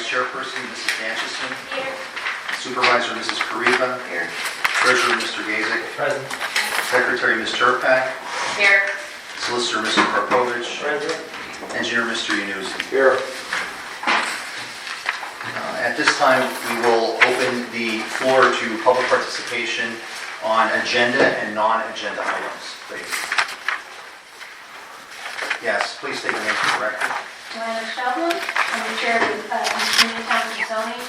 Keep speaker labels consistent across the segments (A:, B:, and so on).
A: Chairperson, Mrs. Danchison.
B: Here.
A: Supervisor, Mrs. Kariba.
B: Here.
A: Treasurer, Mr. Gazik.
C: Present.
A: Secretary, Ms. Turpak.
B: Here.
A: Solicitor, Mr. Karpovich.
C: Present.
A: Engineer, Mr. Yanussi.
C: Here.
A: At this time, we will open the floor to public participation on agenda and non-agenda items, please. Yes, please state your name for the record.
D: Joanna Shovlin, I'm the chair of the Community Township Zoning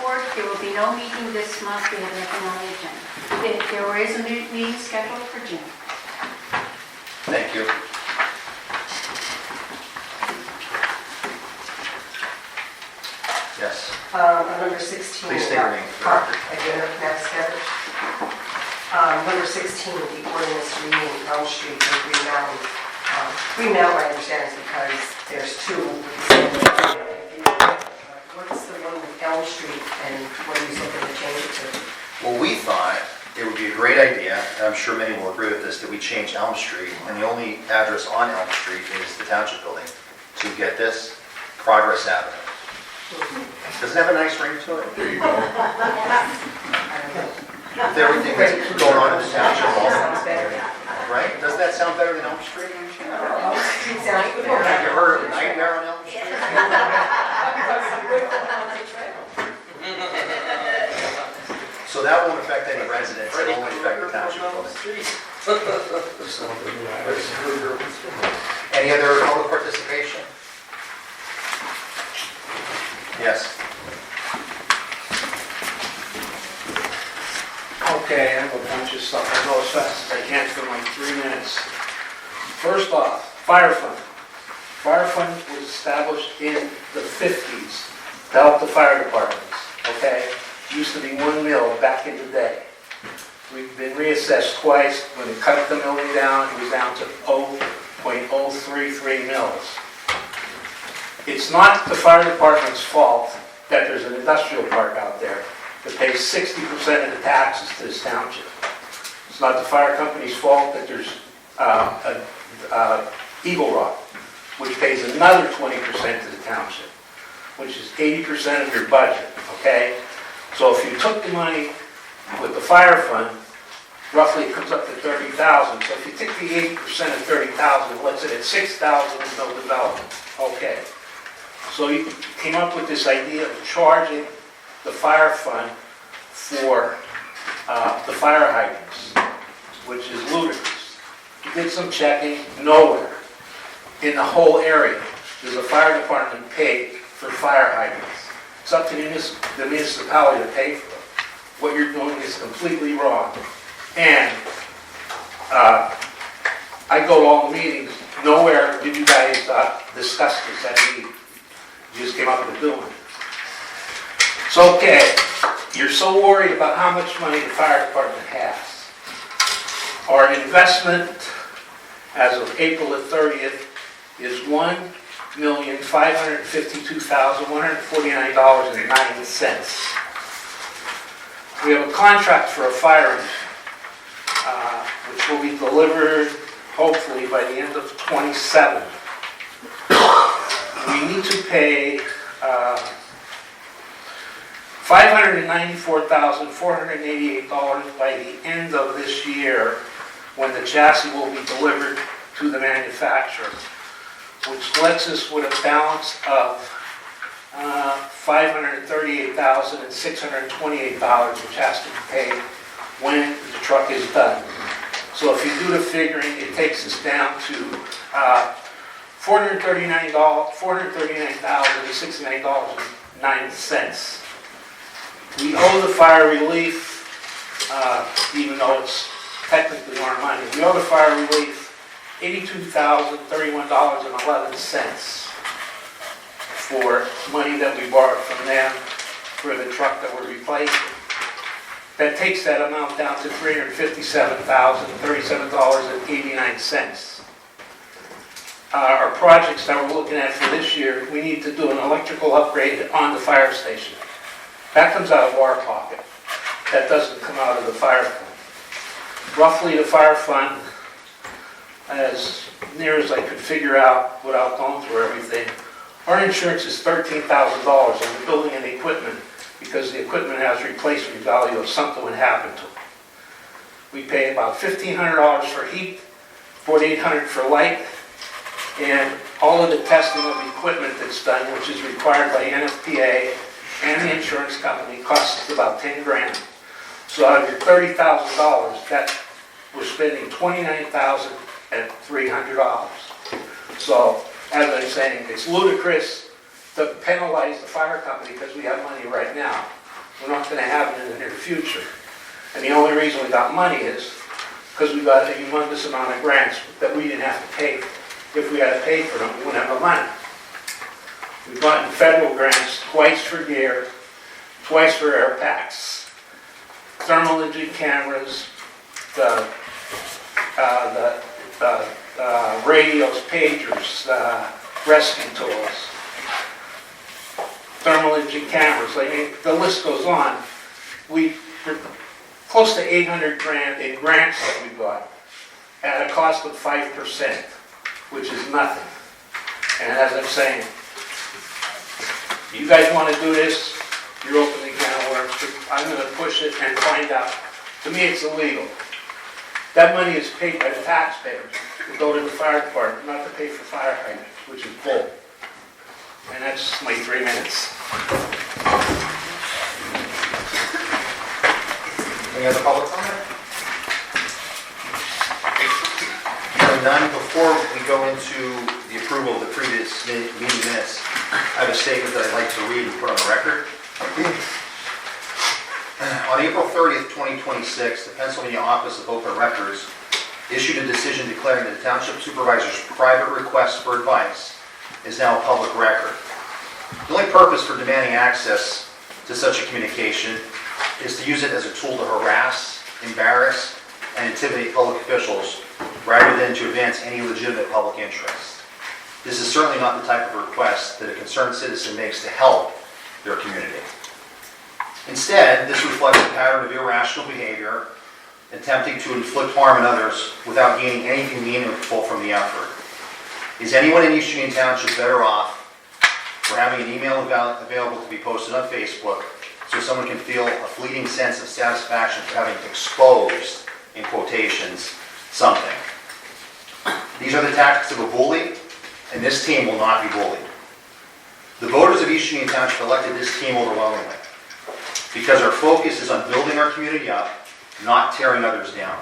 D: Board. There will be no meeting this month. We have nothing on the agenda. There is a meeting scheduled for June.
A: Thank you. Yes,
E: On number 16.
A: please state your name for the record.
E: Again, Maskevich. Number 16, the ordinance to rename Elm Street and Green Mountain. Green Mountain, I understand, is because there's two with the same name. What's the one with Elm Street, and what are you looking to change it to?
A: Well, we thought it would be a great idea, and I'm sure many will agree with this, that we change Elm Street, and the only address on Elm Street is the Township Building. To get this, Progress Avenue. Doesn't it have a nice ring to it?
C: There you go.
A: With everything that's going on in the township,
E: Sounds better.
A: right? Doesn't that sound better than Elm Street?
E: Elm Street sounds good.
A: Have you heard of a nightmare on Elm Street? So that won't affect any residents, it'll only affect the Township Building. Any other public participation? Yes.
F: Okay, I have a bunch of stuff. I'll go as fast as I can for my 3 minutes. First off, fire fund. Fire fund was established in the 50s to help the fire departments, okay? Used to be 1 mil back in the day. We've been reassessed twice. When they cut the milling down, it was down to 0.033 mils. It's not the fire department's fault that there's an industrial park out there that pays 60% of the taxes to this township. It's not the fire company's fault that there's Eagle Rock, which pays another 20% to the township, which is 80% of your budget, okay? So if you took the money with the fire fund, roughly it comes up to 30,000. So if you take the 80% of 30,000, let's say it's 6,000 with no development, okay? So you came up with this idea of charging the fire fund for the fire hydrants, which is ludicrous. We did some checking, nowhere in the whole area does the fire department pay for fire hydrants. It's up to the municipality to pay for them. What you're doing is completely wrong. And I go to all the meetings, nowhere did you guys discuss this at a meeting. You just came up with doing it. So, okay, you're so worried about how much money the fire department has. Our investment as of April the 30th is $1,552,149.09. We have a contract for a fire engine, which will be delivered hopefully by the end of 27. We need to pay $594,488 by the end of this year when the chassis will be delivered to the manufacturer, which lets us with a balance of $538,628, which has to be paid when the truck is done. So if you do the figuring, it takes us down to $439,069.09. We owe the fire relief, even though it's technically our money, we owe the fire relief $82,031.11 for money that we borrowed from them for the truck that we're replacing. That takes that amount down to $357,037.89. Our projects that we're looking at for this year, we need to do an electrical upgrade on the fire station. That comes out of our pocket. That doesn't come out of the fire fund. Roughly the fire fund, as near as I could figure out without going through everything, Our insurance is $13,000 on the building and the equipment because the equipment has replacement value if something would happen to it. We pay about $1,500 for heat, $4,800 for light, and all of the testing of the equipment that's done, which is required by NFPA and the insurance company, costs us about 10 grand. So out of your $30,000, that we're spending $29,300. So, as I'm saying, it's ludicrous to penalize the fire company because we have money right now. We're not going to have it in the near future. And the only reason we got money is because we got a humongous amount of grants that we didn't have to pay. If we had to pay for them, we wouldn't have the money. We've gotten federal grants twice for gear, twice for air packs, thermal imaging cameras, the radios, pagers, rescue tools, thermal imaging cameras. I mean, the list goes on. We're close to 800 grand in grants that we got at a cost of 5%, which is nothing. And as I'm saying, you guys want to do this, you're opening a can of worms. I'm going to push it and find out. To me, it's illegal. That money is paid by the taxpayers to go to the fire department, not to pay for fire hydrants, which is bull. And that's my 3 minutes.
A: Any other public comment? Hearing none, before we go into the approval of the previous meeting minutes, I have a statement that I'd like to read and put on the record. On April 30th, 2026, the Pennsylvania Office of Open Records issued a decision declaring that the Township Supervisor's private request for advice is now a public record. The only purpose for demanding access to such a communication is to use it as a tool to harass, embarrass, and intimidate public officials rather than to advance any legitimate public interest. This is certainly not the type of request that a concerned citizen makes to help their community. Instead, this reflects a pattern of irrational behavior, attempting to inflict harm on others without gaining anything meaningful from the effort. Is anyone in East Union Township better off for having an email available to be posted on Facebook so someone can feel a fleeting sense of satisfaction for having exposed, in quotations, something? These are the tactics of a bully, and this team will not be bullied. The voters of East Union Township elected this team overwhelmingly because our focus is on building our community up, not tearing others down.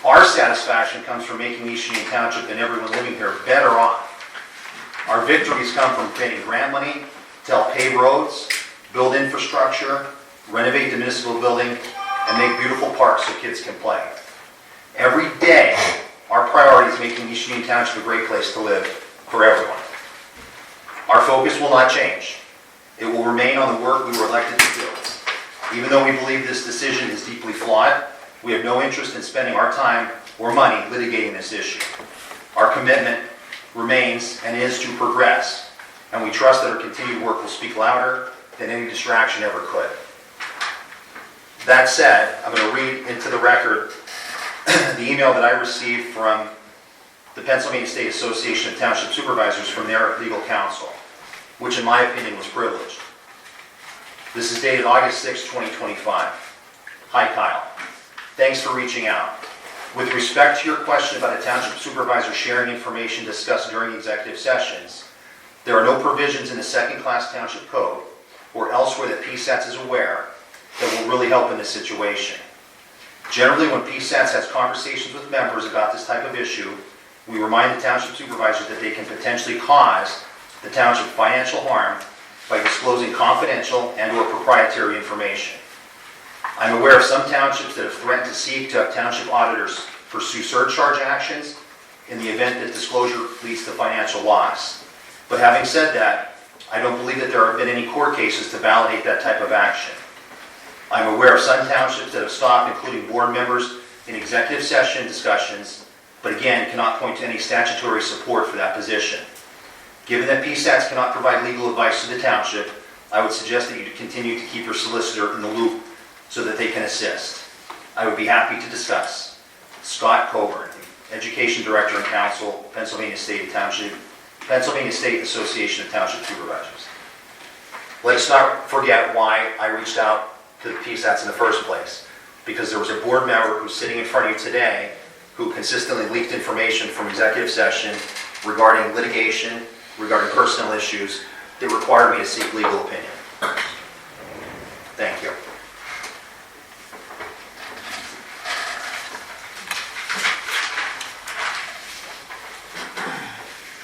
A: Our satisfaction comes from making East Union Township and everyone living here better off. Our victories come from creating grant money to help pave roads, build infrastructure, renovate the municipal building, and make beautiful parks so kids can play. Every day, our priority is making East Union Township a great place to live for everyone. Our focus will not change. It will remain on the work we were elected to do. Even though we believe this decision is deeply flawed, we have no interest in spending our time or money litigating this issue. Our commitment remains and is to progress, and we trust that our continued work will speak louder than any distraction ever could. That said, I'm going to read into the record the email that I received from the Pennsylvania State Association of Township Supervisors from their legal counsel, which in my opinion was privileged. This is dated August 6, 2025. Hi, Kyle. Thanks for reaching out. With respect to your question about a township supervisor sharing information discussed during executive sessions, there are no provisions in the second-class township code or elsewhere that PSATS is aware that will really help in this situation. Generally, when PSATS has conversations with members about this type of issue, we remind the township supervisors that they can potentially cause the township financial harm by disclosing confidential and or proprietary information. I'm aware of some townships that have threatened to seek to have township auditors pursue surcharge actions in the event that disclosure leads to financial loss. But having said that, I don't believe that there have been any court cases to validate that type of action. I'm aware of some townships that have stopped including board members in executive session discussions, but again, cannot point to any statutory support for that position. Given that PSATS cannot provide legal advice to the township, I would suggest that you continue to keep your solicitor in the loop so that they can assist. I would be happy to discuss. Scott Coburn, Education Director and Counsel, Pennsylvania State Township Pennsylvania State Association of Township Supervisors. Let us not forget why I reached out to the PSATs in the first place, because there was a board member who's sitting in front of you today who consistently leaked information from executive session regarding litigation, regarding personnel issues that required me to seek legal opinion. Thank you.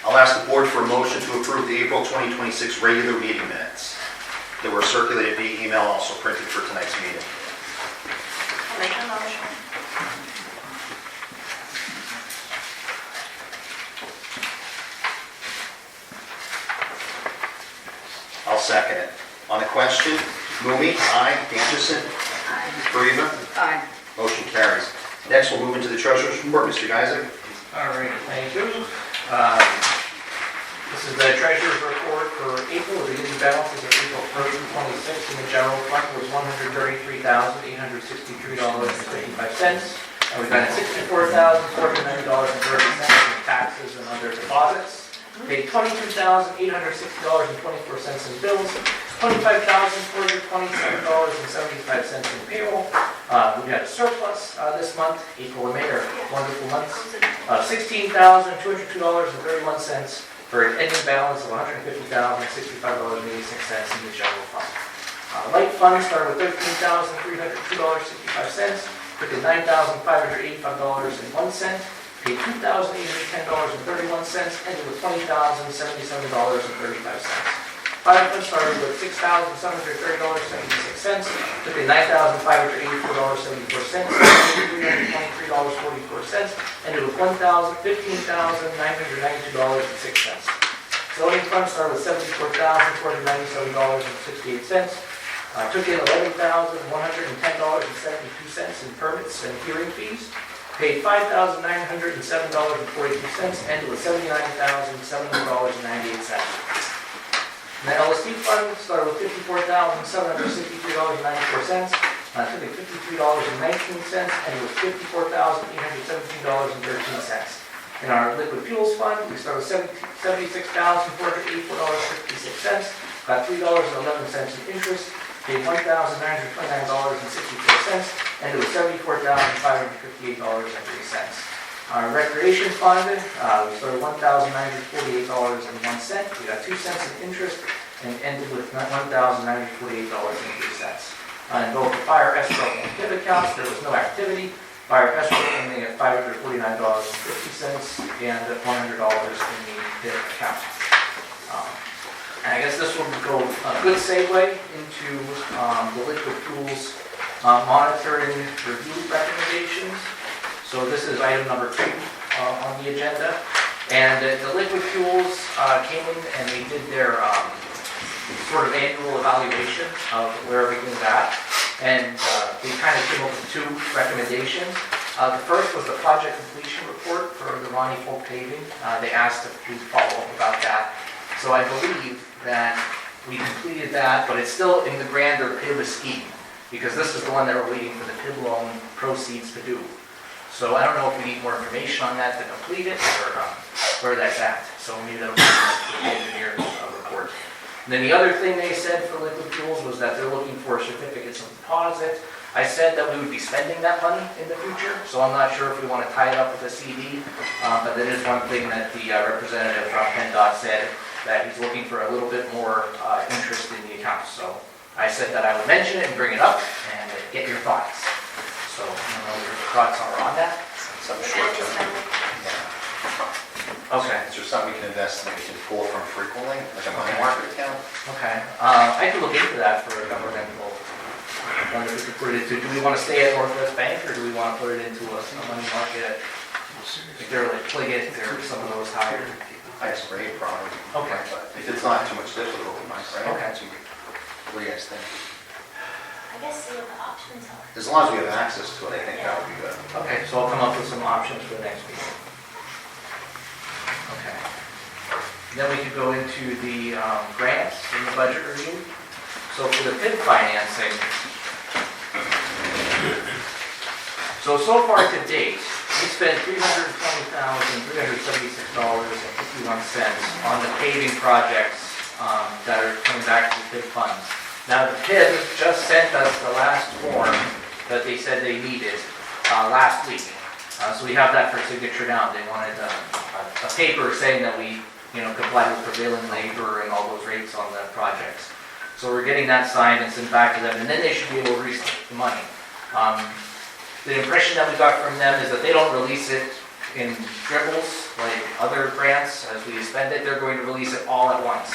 A: I'll ask the board for a motion to approve the April 2026 regular meeting minutes that were circulated via email, also printed for tonight's meeting.
B: I'll make a motion.
A: I'll second it. On the question, Mumi, aye. Anderson? Briva?
B: Aye.
A: Motion carries. Next, we'll move into the treasurer's report. Mr. Geisig?
C: All right, thank you. This is the treasurer's report for April. The beginning balance is of April 1st through 26th in the general fund was $133,863.55. And we've got $64,490.30 in taxes and other deposits. Paid $22,860.24 in bills, $25,427.75 in payroll. We had a surplus this month, April and May are wonderful months, $16,202.31 for an ending balance of $150,065.86 in the general fund. Light funds started with $13,302.65, took in $9,585.01, paid $2,810.31, ended with $20,077.35. Fire fund started with $6,730.76, took in $9,584.74, $323.44, ended with $15,992.06. Zoning fund started with $74,497.68, took in $11,110.72 in permits and hearing fees, paid $5,907.42, ended with $79,700.98. The LSD fund started with $54,763.94, took in $53.19, ended with $54,817.13. In our liquid fuels fund, we started with $76,484.56, got $3.11 in interest, paid $1,929.64, ended with $74,558.03. Our recreation fund, we started $1,948.01, we got 2 cents in interest, and ended with $1,948.03. In both the fire escrow and PIV accounts, there was no activity. Fire escrow ending at $549.50 and $100 in the PIV account. And I guess this will go a good segue into the liquid fuels monitoring review recommendations. So this is item number 2 on the agenda. And the liquid fuels came in and they did their sort of annual evaluation of where everything's at. And they kind of came up with 2 recommendations. The first was the project completion report for the Ronnie Folk paving. They asked if we follow up about that. So I believe that we completed that, but it's still in the grander PIV scheme, because this is the one that we're waiting for the PIV loan proceeds to do. So I don't know if we need more information on that to complete it, or where that's at. So maybe that'll be the engineer's report. And then the other thing they said for liquid fuels was that they're looking for certificates of deposit. I said that we would be spending that money in the future, so I'm not sure if we want to tie it up with a CD, but that is one thing that the representative from PennDOT said, that he's looking for a little bit more interest in the account. So I said that I would mention it and bring it up and get your thoughts. So I don't know what your thoughts are on that.
A: Some short term.
C: Okay.
A: Is there something we can invest in that we can pull from frequently, like a money market account?
C: Okay. I could look into that for a governmental. I wonder if we could put it into, do we want to stay at Northwest Bank, or do we want to put it into a money market? If they're like Pliget or some of those higher.
A: I have some rate probably.
C: Okay.
A: But if it's not too much difficult, Mike, right?
C: Okay.
A: What do you guys think?
B: I guess see what the options are.
A: As long as we have access to it, I think that would be good.
C: Okay, so I'll come up with some options for the next meeting. Okay. Then we could go into the grants in the budget review. So for the PIV financing, so far to date, we spent $320,376.51 on the paving projects that are coming back to the PID funds. Now, the PID just sent us the last form that they said they needed last week. So we have that for signature now. They wanted a paper saying that we, comply with prevailing labor and all those rates on the projects. So we're getting that signed and sent back to them, and then they should be able to release the money. The impression that we got from them is that they don't release it in dribbles like other grants. As we spend it, they're going to release it all at once.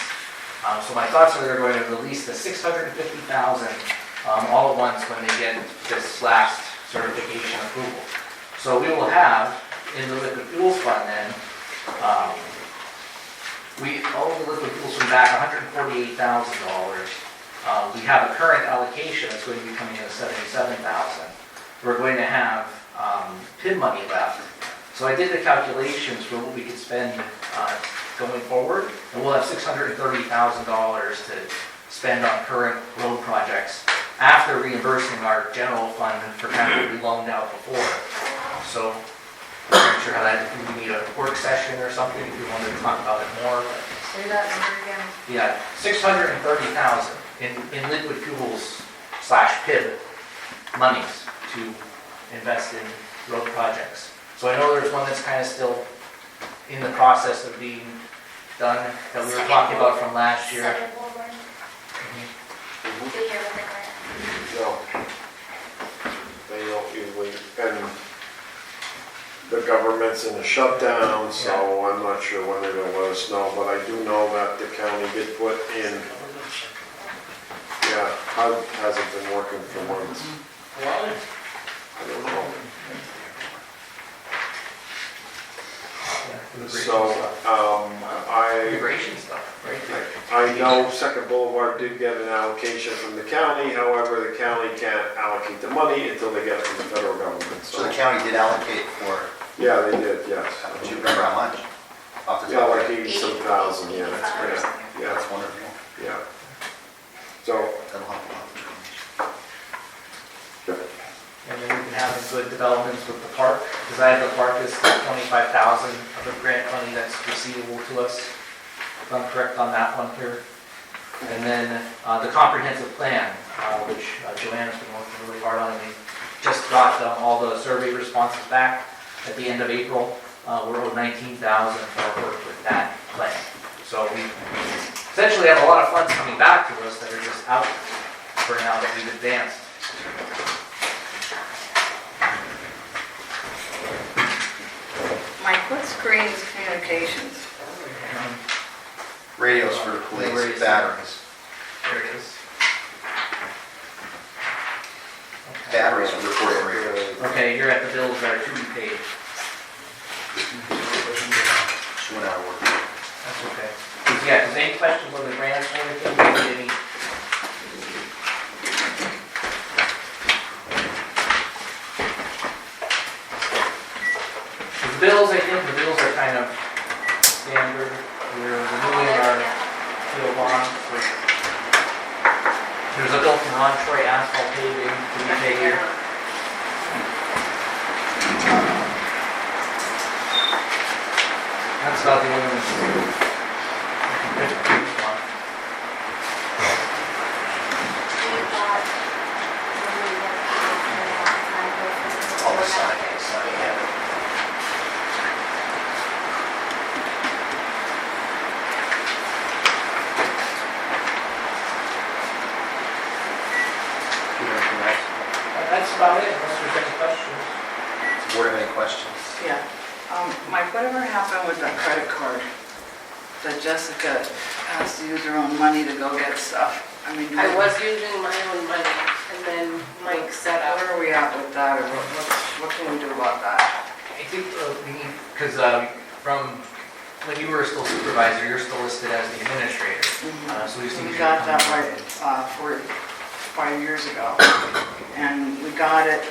C: So my thoughts are they're going to release the $650,000 all at once when they get this last certification approval. So we will have, in the liquid fuels fund then, we owe the liquid fuels fund back $148,000. We have a current allocation that's going to be coming in at $77,000. We're going to have PID money left. So I did the calculations for what we could spend going forward, and we'll have $630,000 to spend on current road projects after reimbursing our general fund for capital we loaned out before. So I'm not sure how that, if we need a work session or something, if we wanted to talk about it more. But
B: Say that number again.
C: yeah, $630,000 in liquid fuels / PID monies to invest in road projects. So I know there's one that's kind of still in the process of being done that we were talking about from last year.
B: Second Boulevard.
G: Mm-hmm.
B: Did you hear about the grant?
G: No. They don't usually, and the government's in a shutdown, so I'm not sure when they're gonna let us know, but I do know that the county did put in, yeah, HUD hasn't been working for months. I don't know. So,
C: Immigration stuff, right?
G: I know Second Boulevard did get an allocation from the county, however, the county can't allocate the money until they get it from the federal government,
A: So the county did allocate for,
G: Yeah, they did, yes.
A: do you remember how much? Off the
G: Yeah,
A: top of
G: like
A: your head?
G: 80-some thousand, yeah, that's
B: 85 or
G: great.
B: something.
G: Yeah,
A: That's wonderful.
G: yeah. So,
A: That'll help a lot.
C: And then we can have some good developments with the park, because I have the park is $25,000 of the grant money that's receivable to us, if I'm correct on that one here. And then the comprehensive plan, which Joanna's been working really hard on, and we just got all the survey responses back at the end of April. We're owed $19,000 for our work with that plan. So we essentially have a lot of funds coming back to us that are just out for now that we've advanced.
H: Mike, what's Green's Communications?
A: Radios for the police,
C: Radios.
A: batteries.
C: There it is.
A: Batteries for reporting radios.
C: Okay, you're at the bills that are to be paid.
A: She went out of work.
C: That's okay. Yeah, because any questions on the grants or anything, maybe any? The bills, I think the bills are kind of standard. We're renewing our PO bond. There's a bill from Ron Troy Asphalt Paving to be paid here. That's about the only one.
B: We bought,
A: All the sign, yeah. Anything else?
C: That's about it, unless there's any questions.
A: Does the board have any questions?
H: Yeah. Mike, whatever happened with that credit card that Jessica has to use her own money to go get stuff? I mean,
I: I was using my own money, and then Mike set up.
H: where are we at with that, or what can we do about that?
C: I think we need, because from when you were still supervisor, you're still listed as the administrator. So we just need
H: We
C: to.
H: got that right 5 years ago, and we got it,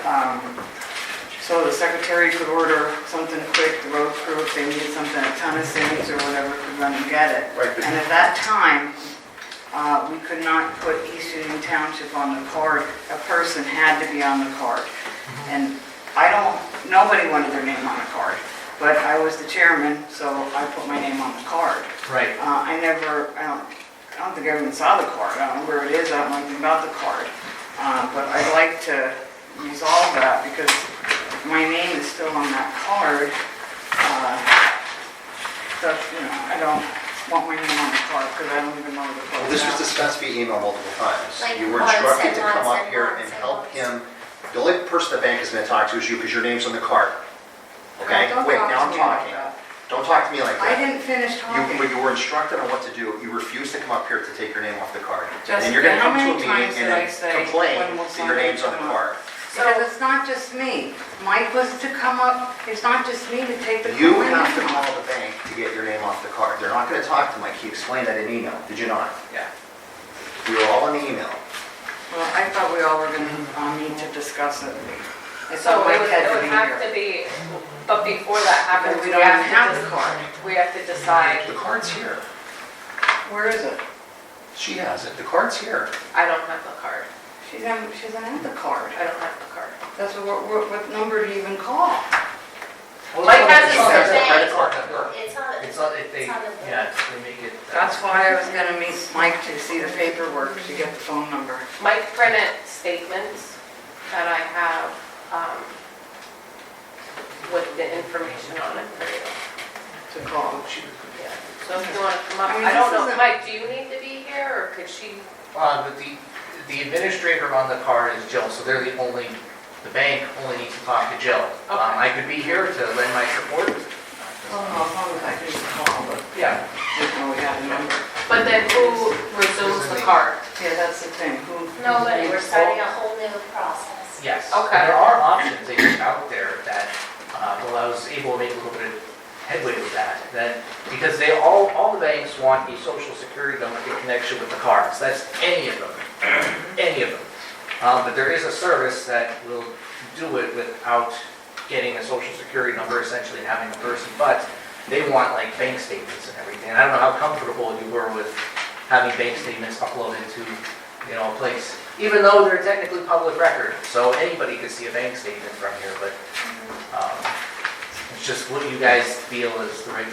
H: so the secretary could order something quick, the road crew, if they needed something, a ton of cents or whatever, could run and get it.
A: Right, but
H: And at that time, we could not put East Union Township on the card. A person had to be on the card. And nobody wanted their name on the card. but I was the chairman, so I put my name on the card.
C: Right.
H: I don't think I even saw the card. I don't know where it is. I don't know anything about the card. But I'd like to resolve that because my name is still on that card. I don't want my name on the card because I don't even know the card.
A: This was discussed via email multiple times.
B: Like
A: You were
B: once
A: instructed
B: and
A: to come
B: once
A: up
B: and
A: here
B: once
A: and
B: and
A: help
B: once.
A: him. The only person the bank is going to talk to is you because your name's on the card. Okay?
H: Don't
A: Wait,
H: talk
A: now
H: to
A: I'm
H: me like
A: talking.
H: that.
A: Don't talk to me like
H: I
A: that.
H: didn't finish talking.
A: You were instructed on what to do. You refused to come up here to take your name off the card. And then
H: Jessica,
A: you're going to
H: how
A: come to a
H: many
A: meeting
H: times
A: and
H: did I
A: then
H: say
A: complain
H: when will
A: that your name's on the
H: somebody come
A: card.
H: Because it's not just me. Mike was to come up. It's not just me to take the.
A: You
H: card.
A: have to call the bank to get your name off the card. They're not going to talk to Mike. He explained that in email. Did you not?
C: Yeah.
A: We were all in the email.
H: Well, I thought we all were going to need to discuss it. I
I: So
H: thought
I: it
H: Mike
I: would
H: had to be
I: have
H: here.
I: to be, but before that happens,
H: Because
I: we
H: we don't
I: have
H: even have
I: to,
H: the card.
I: we have to decide.
A: The card's here.
H: Where is it?
A: She has it. The card's here.
I: I don't have the card.
H: She doesn't have the card.
I: I don't have the card.
H: That's what number do you even call?
I: Mike has
A: She
I: it.
A: has the credit card number.
B: It's on,
C: It's on, if they,
B: It's on the
C: yeah, they make it.
H: That's why I was going to meet Mike to see the paperwork to get the phone number.
I: Mike printed statements that I have, with the information on it for you.
H: To call.
I: Yeah. So if you want to come up,
H: I mean,
I: I don't
H: this
I: know,
H: isn't-
I: Mike, do you need to be here or could she?
C: But the administrator on the card is Jill, so they're the bank only needs to talk to Jill.
I: Okay.
C: I could be here to lend my support.
H: Oh, no, as long as I can call, but
C: Yeah.
H: didn't know we had a number.
I: But then who resumes the card?
H: Yeah, that's the thing. Who?
B: nobody, we're starting a whole new process.
C: Yes.
I: Okay.
C: And there are options that are out there that I was able to make a little bit of headway with that. Because all the banks want a social security number in connection with the cards. That's any of them, any of them. But there is a service that will do it without getting a social security number essentially and having a person, but they want like bank statements and everything. And I don't know how comfortable you were with having bank statements uploaded to, a place, even though they're technically public record. So anybody could see a bank statement from here, but it's just what you guys feel is the right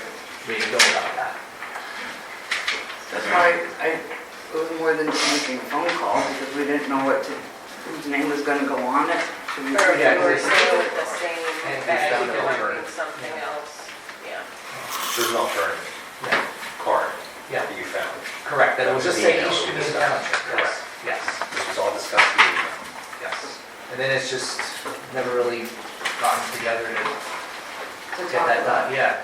C: way to go about that.
H: That's why it was more than just making a phone call because we didn't know whose name was going to go on it. Should we-
I: Or
C: Yeah,
I: if you were
C: because
I: staying with the same
C: And we
I: bank,
C: found
I: you
C: an
I: might
C: alternative.
I: need something else, yeah.
A: There's an alternative
C: Yeah.
A: card
C: Yeah,
A: that you found.
C: correct. That was just saying
A: Email
C: East Union
A: discussion.
C: Township.
A: Correct.
C: Yes,
A: This was all discussed in the email.
C: yes. And then it's just never really gotten together to get
H: talk
C: that
H: about
C: done. Yeah.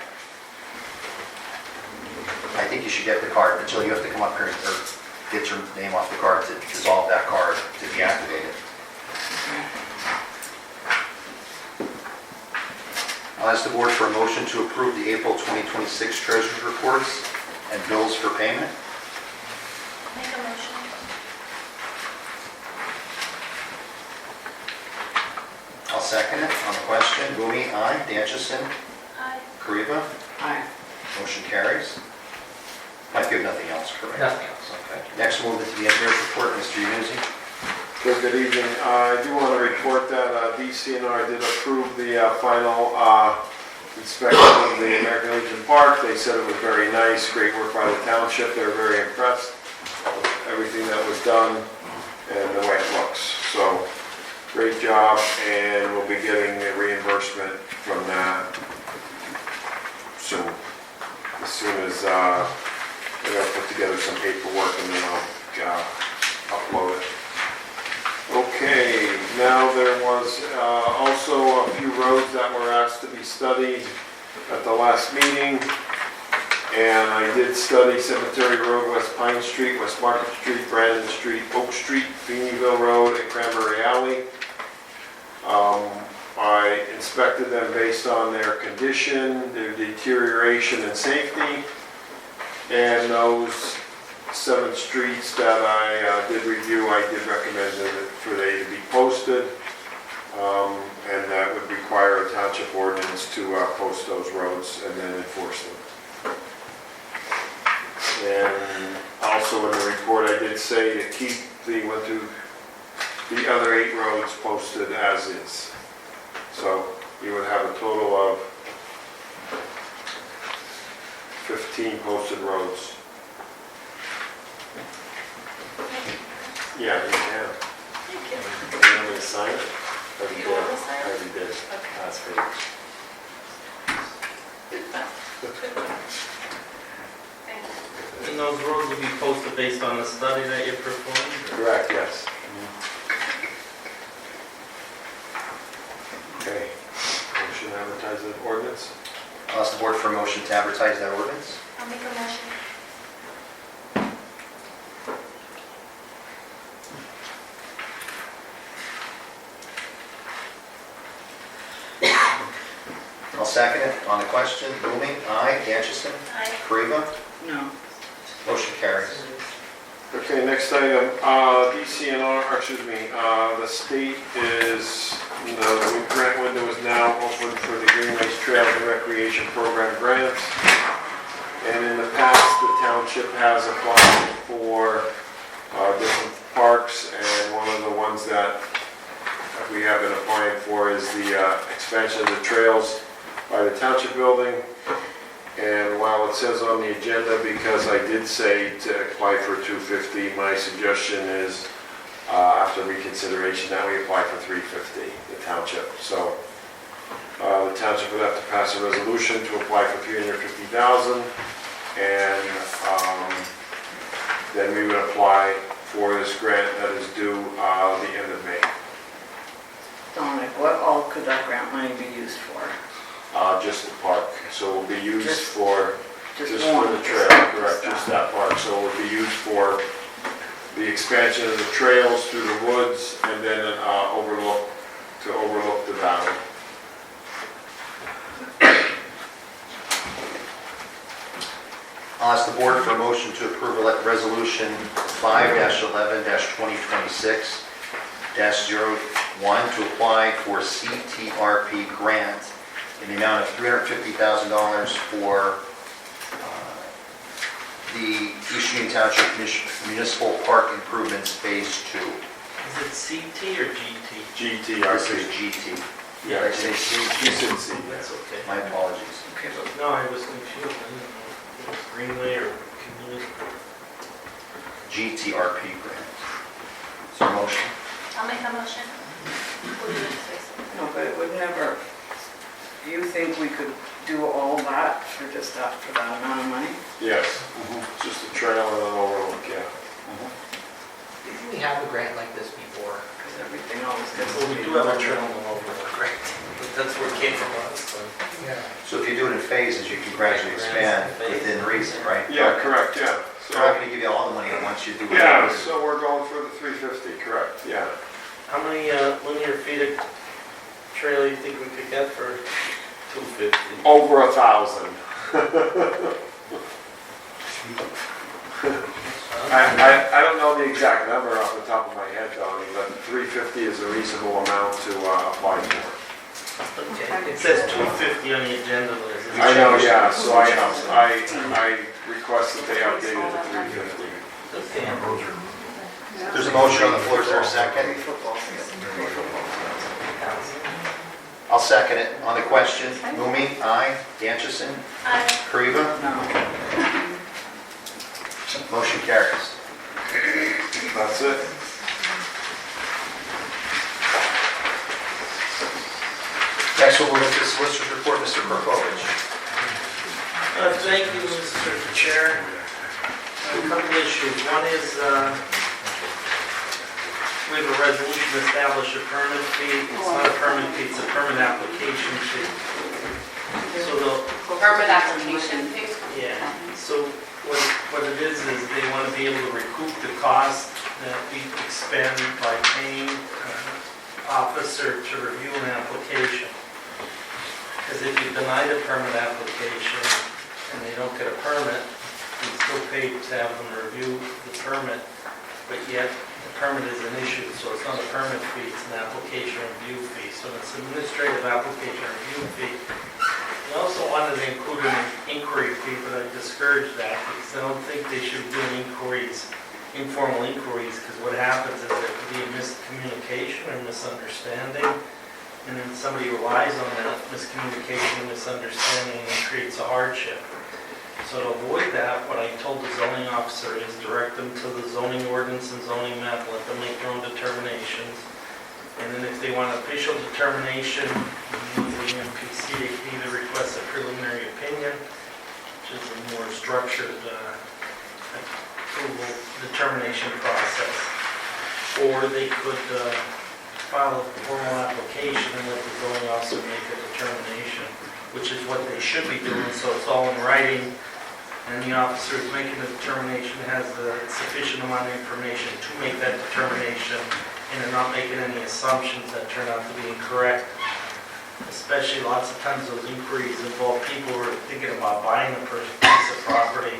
A: I think you should get the card, but Jill, you have to come up here or get your name off the card to dissolve that card to deactivate it. I'll ask the board for a motion to approve the April 2026 treasurer's reports and bills for payment.
B: Make a motion.
A: I'll second it. On the question, Boomy, aye. Danchison,
B: Aye.
A: Kariba,
H: Aye.
A: motion carries. Mike, you have nothing else, correct?
C: Nothing else.
A: Okay. Next, we'll move into the engineer's report. Mr. Unuzi.
G: Good evening. I do want to report that DCNR did approve the final inspection of the American Legion Park. They said it was very nice, great work by the township. They were very impressed with everything that was done and the way it looks. So, great job, and we'll be getting a reimbursement from that soon. As soon as we're going to put together some paperwork and then I'll upload it. Okay, now there was also a few roads that were asked to be studied at the last meeting. And I did study Cemetery Road, West Pine Street, West Market Street, Brandon Street, Oak Street, Feeneyville Road, and Cranberry Alley. I inspected them based on their condition, their deterioration and safety. And those 7 streets that I did review, I did recommend for they to be posted. And that would require a township ordinance to post those roads and then enforce them. And also in the report, I did say to keep the other 8 roads posted as is. So you would have a total of 15 posted roads. Yeah, you can.
I: Thank you.
G: You want me to sign it? Already
I: You
G: did.
I: want me to sign it?
G: Already did.
I: Okay.
G: That's great.
I: Thank you.
J: And those roads will be posted based on the study that you performed?
G: Correct, yes. Okay. Motion to advertise the ordinance?
A: I'll ask the board for a motion to advertise that ordinance.
B: I'll make a motion.
A: I'll second it. On the question, Booming, aye. Danchison,
B: Aye.
A: Kariba,
H: No.
A: motion carries.
G: Okay, next item, DCNR, or excuse me, the state is, the grant window is now open for the Greenways Trails and Recreation Program grants. And in the past, the township has applied for different parks, and one of the ones that we have been applying for is the expansion of the trails by the township building. And while it says on the agenda, because I did say to apply for $250, my suggestion is, after reconsideration, that we apply for $350, the township. So the township would have to pass a resolution to apply for $350,000, and then we would apply for this grant that is due the end of May.
H: Dominic, what all could that grant money be used for?
G: Just the park, so it will be used
H: Just-
G: for,
H: Just
G: just for
H: one?
G: the trail, correct, just that park. So it will be used for the expansion of the trails through the woods, and then to overlook the valley.
A: I'll ask the board for a motion to approve resolution 5-11-2026-01 to apply for CTRP grant in the amount of $350,000 for the East Union Township Municipal Park Improvements Phase 2.
J: Is it CT or GT?
A: This is
G: GTRP.
A: GT.
J: Yeah,
A: Did I say C?
G: You said C.
J: That's okay.
A: My apologies.
J: Okay, but no, I was confused. I didn't know if it was Greenway or community.
A: GTRP grant. Is there a motion?
B: I'll make a motion.
H: No, but it would never, you think we could do all that for just that, for that amount of money?
G: Yes, just a trail and an overlook, yeah.
C: Didn't we have a grant like this before?
H: Because everything always gets.
J: Well, we do have a trail and overlook, right? But that's where it came from last time.
C: Yeah.
A: So if you do it in phases, you can gradually expand within reason, right?
G: Yeah, correct, yeah.
A: They're not going to give you all the money at once, you do it.
G: Yeah, so we're going for the 350, correct, yeah.
J: How many linear feet of trail you think we could get for 250?
G: Over 1,000. I don't know the exact number off the top of my head, Donnie, but 350 is a reasonable amount to apply for.
J: Okay, it says 250 on the agenda list.
G: I know, yeah, so I request that they update it to 350.
J: Okay.
A: There's a motion on the floor, is there a second? I'll second it. On the question, Mumi, aye. Danchison,
B: Aye.
A: Kariba,
H: No.
A: motion carries.
G: That's it.
A: Next, we'll move into the solicitor's report, Mr. Perkovich.
J: Thank you, Mr. Chair. A couple issues. One is, we have a resolution to establish a permit fee. It's not a permit fee, it's a permit application fee. So the,
B: Permit application fee.
J: yeah, so what it is they want to be able to recoup the cost that we expend by paying an officer to review an application. Because if you deny the permit application and they don't get a permit, we still pay to have them review the permit, but yet the permit is an issue, so it's not a permit fee, it's an application review fee. So it's an administrative application review fee. We also wanted to include an inquiry fee, but I discouraged that because I don't think they should be doing inquiries, informal inquiries, because what happens is there could be a miscommunication or misunderstanding, and then somebody relies on that miscommunication and misunderstanding and creates a hardship. So So to avoid that, what I told the zoning officer is direct them to the zoning ordinance and zoning map, let them make their own determinations. And then if they want official determination, the MPC, they can either request a preliminary opinion, which is a more structured approval determination process. Or they could file a formal application and let the zoning officer make a determination, which is what they should be doing, so it's all in writing. And the officer is making the determination, has the sufficient amount of information to make that determination, and they're not making any assumptions that turn out to be incorrect. Especially lots of times those inquiries involve people who are thinking about buying a piece of property.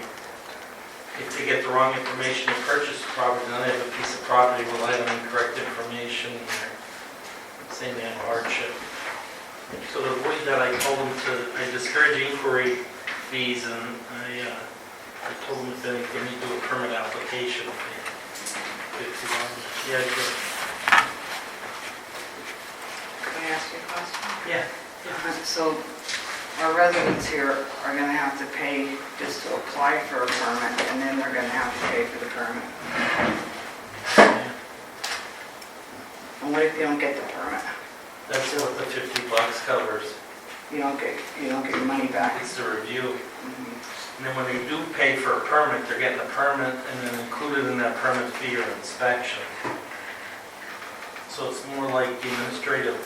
J: If they get the wrong information to purchase the property, then they have a piece of property relied on incorrect information, and they're saying they have hardship. So to avoid that, I told them I discourage inquiry fees, and I told them that they need to do a permit application fee. $50. Yeah, good.
H: Can I ask you a question?
J: Yeah.
H: So our residents here are gonna have to pay just to apply for a permit, and then they're gonna have to pay for the permit. And what if you don't get the permit?
J: That's what the $50 covers.
H: You don't get your money back.
J: It's the review.
H: Mhm.
J: And then when they do pay for a permit, they're getting a permit, and then included in that permit fee are inspection. So it's more like the administrative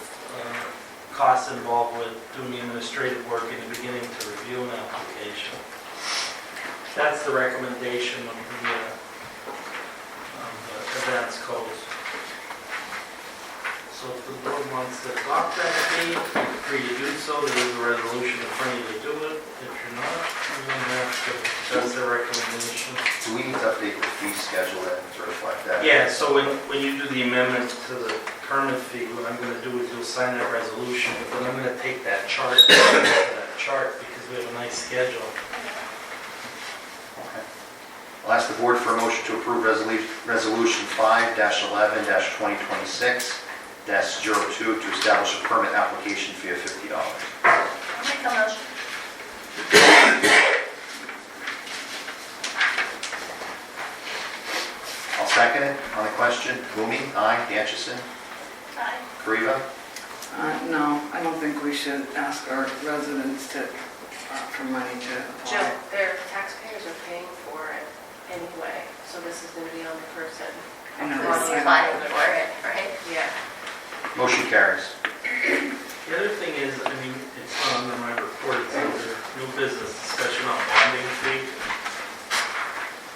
J: costs involved with doing the administrative work in the beginning to review an application. That's the recommendation of the advance codes. So if the board wants to adopt that fee, you're free to do so. There is a resolution in front of you to do it. If you're not, you're going to have to, that's their recommendation.
A: Do we need to update the fee schedule then to reflect that?
J: Yeah, so when you do the amendment to the permit fee, what I'm going to do is you'll sign that resolution, but then I'm going to take that chart, because we have a nice schedule.
A: Okay. I'll ask the board for a motion to approve Resolution 5-11-2026-02 to establish a permit application fee of $50.
B: I'll make a motion.
A: I'll second it. On the question, Boomy? Aye. Atchison?
B: Aye.
A: Kariva?
H: No, I don't think we should ask our residents for money to apply.
I: Joe, their taxpayers are paying for it anyway, so this is gonna be on the person.
H: I know,
I: Who's
H: I know.
I: applying for it, right? Yeah.
A: Motion carries.
J: The other thing is, I mean, it's not under my report, it's under new business discussion on bonding fee.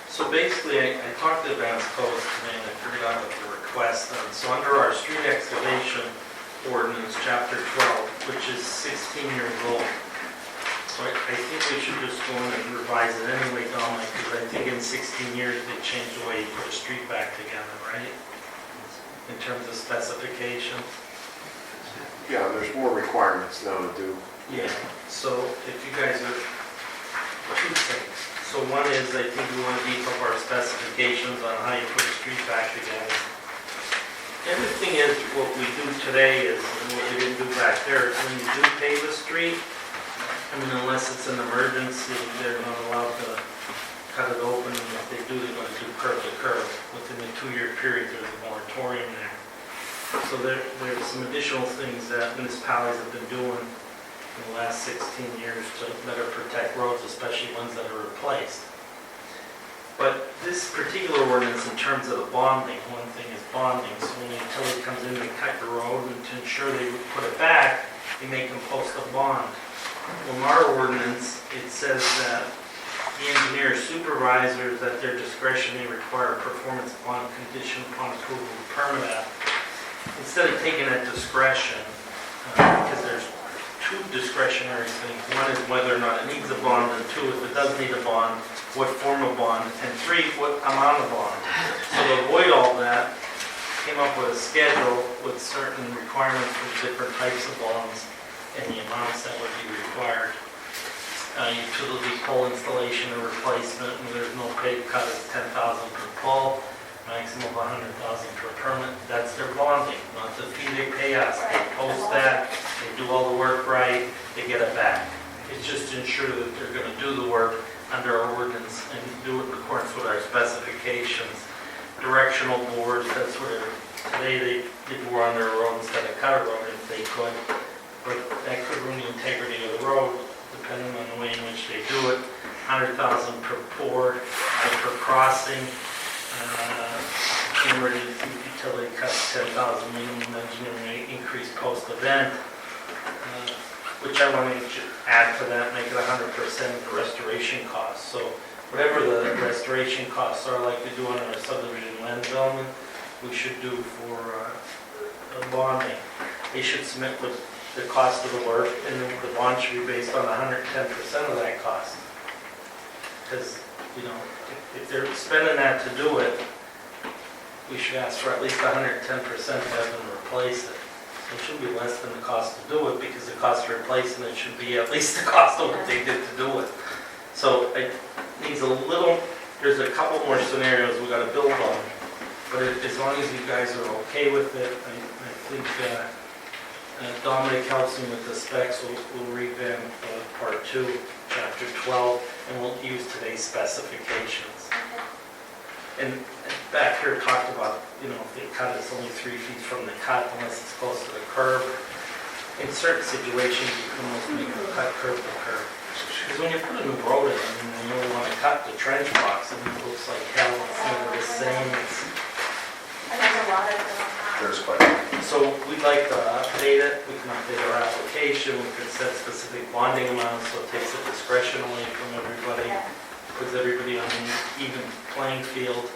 J: So basically, I talked to Advance Codes today, and I figured out what the request is. So under our street excavation ordinance, chapter 12, which is 16 years old. So I think we should just go in and revise it anyway, Dominic, because I think in 16 years they changed the way you put a street back together, right? In terms of specifications.
G: Yeah, there's more requirements now to do.
J: Yeah. So if you guys are, two things. So one is, I think we want to beef up our specifications on how you put a street back together. The other thing is, what we do today is, and what we didn't do back there, when you do pave a street, I mean, unless it's an emergency, they're not allowed to cut it open, and if they do, they're going to do curb to curb. Within a 2-year period, there's a moratorium there. So there's some additional things that municipalities have been doing in the last 16 years to better protect roads, especially ones that are replaced. But this particular ordinance, in terms of the bonding, one thing is bonding. So when the utility comes in and cut your road, and to ensure they put it back, they make them post a bond. Well, in our ordinance, it says that the engineer supervisors, at their discretion, may require a performance bond condition upon approval of the permit act. Instead of taking that discretion, because there's two discretionary things. One is whether or not it needs a bond, and two, if it does need a bond, what form of bond, and three, what amount of bond. So to avoid all that, came up with a schedule with certain requirements for different types of bonds and the amounts that would be required. Utility pole installation or replacement, and there's no pay cut, it's $10,000 per pole, maximum of $100,000 per permit. That's their bonding, not the fee they pay us. They post that, they do all the work right, they get it back. It's just to ensure that they're going to do the work, under our ordinance and do it in accordance with our specifications. Directional boards, that's where today they did bore under a road instead of cut a road if they could, but that could ruin the integrity of the road depending on the way in which they do it. 100,000 per pour and per crossing. Emergency utility cuts 10,000 minimum engineering increase post-event, which I want to add to that, make it 100% of the restoration costs. So whatever the restoration costs are, like we do on our subdivision land development, we should do for bonding. They should submit with the cost of the work, and then the bond should be based on 110% of that cost. Because, you know, if they're spending that to do it, we should ask for at least 110% to have them replace it. So it should be less than the cost to do it, because the cost of replacing it should be at least the cost of what they did to do it. So it needs a little, there's a couple more scenarios we gotta build on. But as long as you guys are okay with it, I think Dominic helps me with the specs. We'll revamp part 2, chapter 12, and we'll use today's specifications. And back here talked about, you know, if they cut it's only 3 feet from the cut unless it's close to the curb. In certain situations, you can almost make a cut curb to curb. Because when you put a new road in, and you want to cut the trench box, and it looks like hell, it's never the same.
B: And there's a lot of them on that.
A: There's quite a
J: So we'd like to update it. We can update our application. We could set specific bonding amounts, so it takes it discretion away from everybody. Puts everybody on an even playing field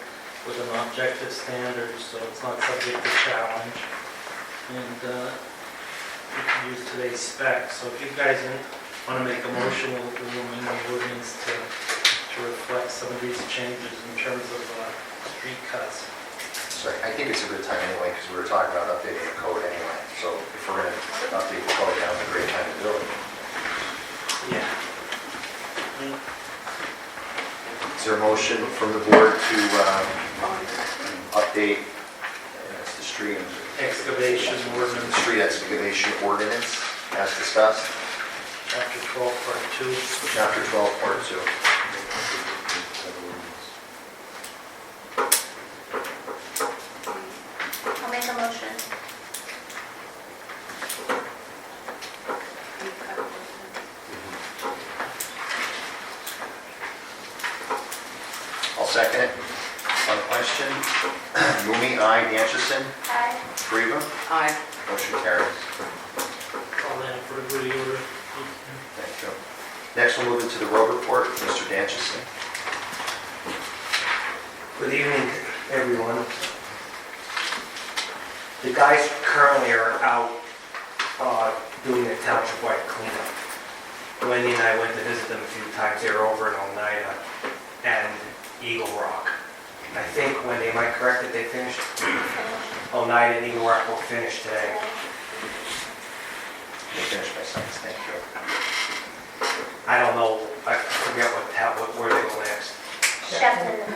J: with an objective standard, so it's not subject to challenge. And we can use today's specs. So if you guys want to make a motion, we'll amend the ordinance to reflect some of these changes in terms of street cuts.
A: So I think it's a good time anyway, because we were talking about updating the code anyway. So if we're going to update the code, now's a great time to do it.
J: Yeah.
A: Is there a motion from the board to update the street
J: Excavation ordinance,
A: street excavation ordinance as discussed?
J: chapter 12, part 2.
A: Chapter 12, part 2.
B: I'll make a motion.
A: I'll second it. On the question, Mumi, aye. Dancherson,
B: Aye.
A: Grieva,
H: Aye.
A: motion carries.
J: Call that for everybody order.
A: Thank you. Next, we'll move into the road report. Mr. Dancherson.
K: Good evening, everyone. The guys currently are out doing the township-wide cleanup. Wendy and I went to visit them a few times. They were over in Oneida and Eagle Rock. I think, Wendy, am I correct that they finished? Oneida and Eagle Rock will finish today.
A: We'll finish my sentence. Thank you.
K: I don't know, I forget where they go next.
B: Shepton.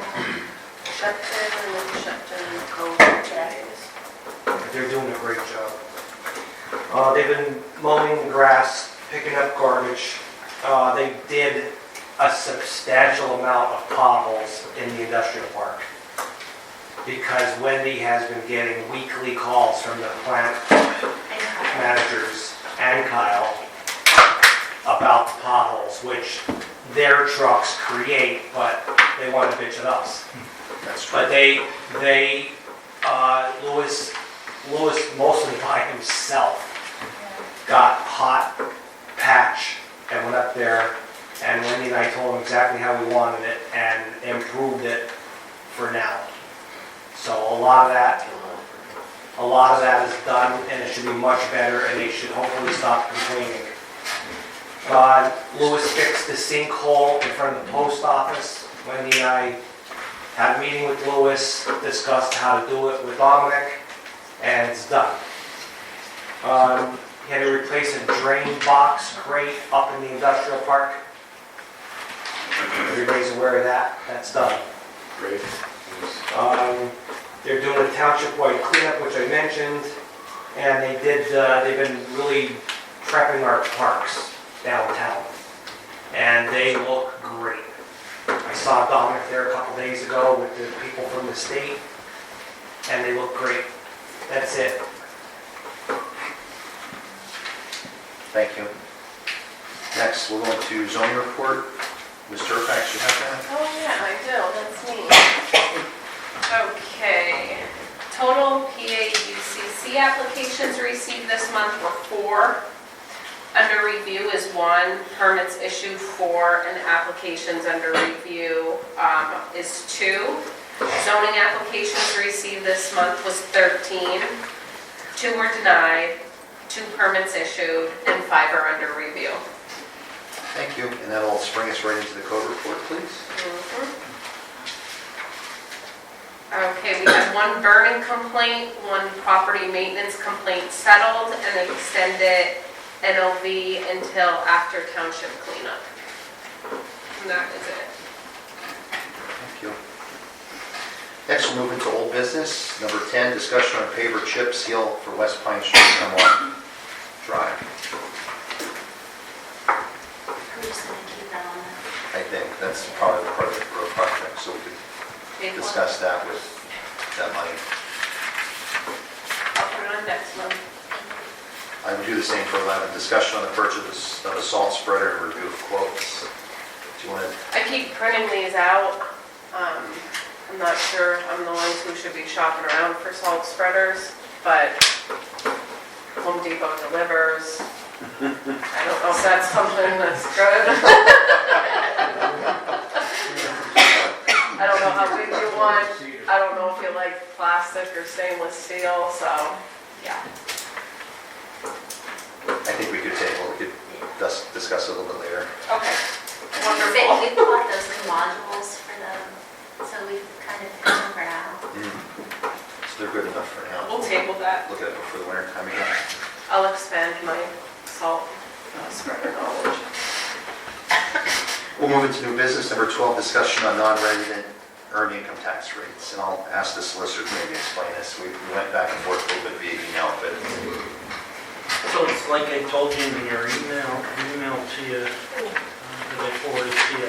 I: Shepton and then Shepton and Cove.
K: They're doing a great job. They've been mowing grass, picking up garbage. They did a substantial amount of potholes in the industrial park because Wendy has been getting weekly calls from the plant managers and Kyle about the potholes, which their trucks create, but they want to bitch at us.
A: That's true.
K: But Lewis mostly by himself got hot patch and went up there, and Wendy and I told him exactly how we wanted it and improved it for now. So a lot of that is done, and it should be much better, and they should hopefully stop complaining. Lewis fixed the sinkhole in front of the post office. Wendy and I had a meeting with Lewis, discussed how to do it with Dominic, and it's done. He had to replace a drain box crate up in the industrial park. Everybody's aware of that. That's done.
G: Great.
K: They're doing a township-wide cleanup, which I mentioned, and they've been really prepping our parks downtown, and they look great. saw Dominic there a couple days ago with the people from the state, and they look great. That's it.
A: Thank you. Next, we'll go into zoning report. Ms. Turfax, you have that?
I: Oh, yeah, I do, that's me. Okay, total PAUCC applications received this month were 4. Under review is 1, permits issued 4, and applications under review is 2. Zoning applications received this month was 13. 2 were denied, 2 permits issued, and 5 are under review.
A: Thank you. And that'll spring us right into the code report, please.
I: Okay, we have 1 burning complaint, 1 property maintenance complaint settled, and extended NOV until after township cleanup. And that is it.
A: Thank you. Next, we'll move into old business. Number 10, discussion on paver chip seal for West Pine Street, Hemlock Drive.
B: We're just gonna keep that on there.
A: I think that's probably part of the road project, so we could
I: Big one.
A: discuss that with that money.
I: I'll put it on next month.
A: I would do the same for 11, discussion on the purchase of a salt spreader and review of quotes. Do you want to,
I: I keep printing these out. I'm not sure I'm the ones who should be shopping around for salt spreaders, but Home Depot delivers. I don't know if that's something that's good. I don't know how big you want. I don't know if you like plastic or stainless steel, so, yeah.
A: I think we could table, we could discuss it a little bit later.
I: Okay,
B: We
I: wonderful.
B: bought those modules for them, so we kind of put them for now.
A: So they're good enough for now.
I: We'll table that.
A: Look at it before the winter time again.
I: I'll expand my salt spreader knowledge.
A: We'll move into new business, number 12, discussion on non-resident earned income tax rates. And I'll ask the solicitor to maybe explain this. We went back and forth a little bit via email, but
J: So it's like I told you in your email to you, that I forwarded to you.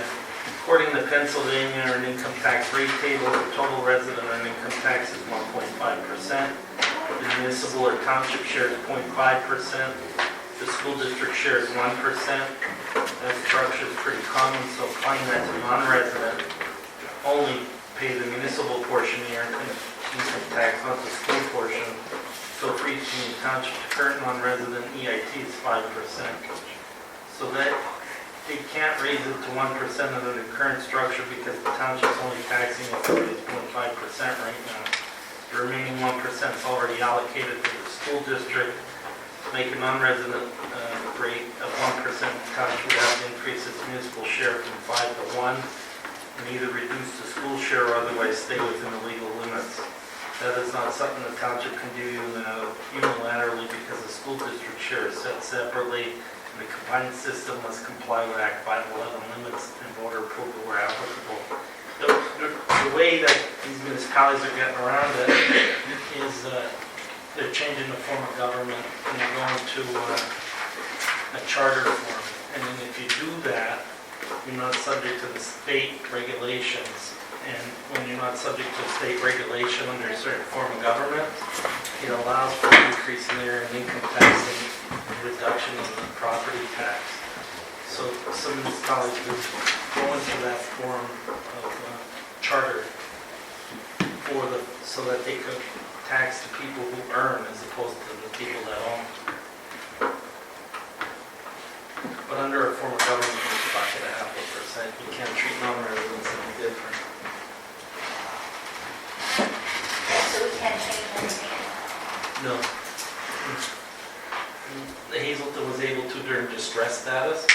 J: According to Pennsylvania earned income tax rate table, the total resident earned income tax is 1.5%. The municipal or township share is 0.5%. The school district share is 1%. That structure is pretty common, so applying that to non-resident, only pay the municipal portion of the earned income tax, not the school portion. So for each township, the current non-resident EIT is 5%. So that, you can't raise it to 1% under the current structure because the township's only taxing it at 0.5% right now. The remaining 1% is already allocated to the school district. Make a non-resident rate of 1%, the township would have to increase its municipal share from 5 to 1, and either reduce the school share or otherwise stay within the legal limits. That is not something the township can do unilaterally because the school district share is set separately, and the combined system must comply with Act 511 limits and voter approval where applicable. The way that these municipalities are getting around it is they're changing the form of government and they're going to a charter form. And then if you do that, you're not subject to the state regulations. And when you're not subject to state regulation under a certain form of government, it allows for an increase in their income tax and reduction of the property tax. So some municipalities would go into that form of charter so that they could tax the people who earn as opposed to the people that own. But under a form of government, you're stuck at 0.5%. You can't treat non-residents any different.
B: So we can't change anything.
J: No. The Hazelton was able to during distress status,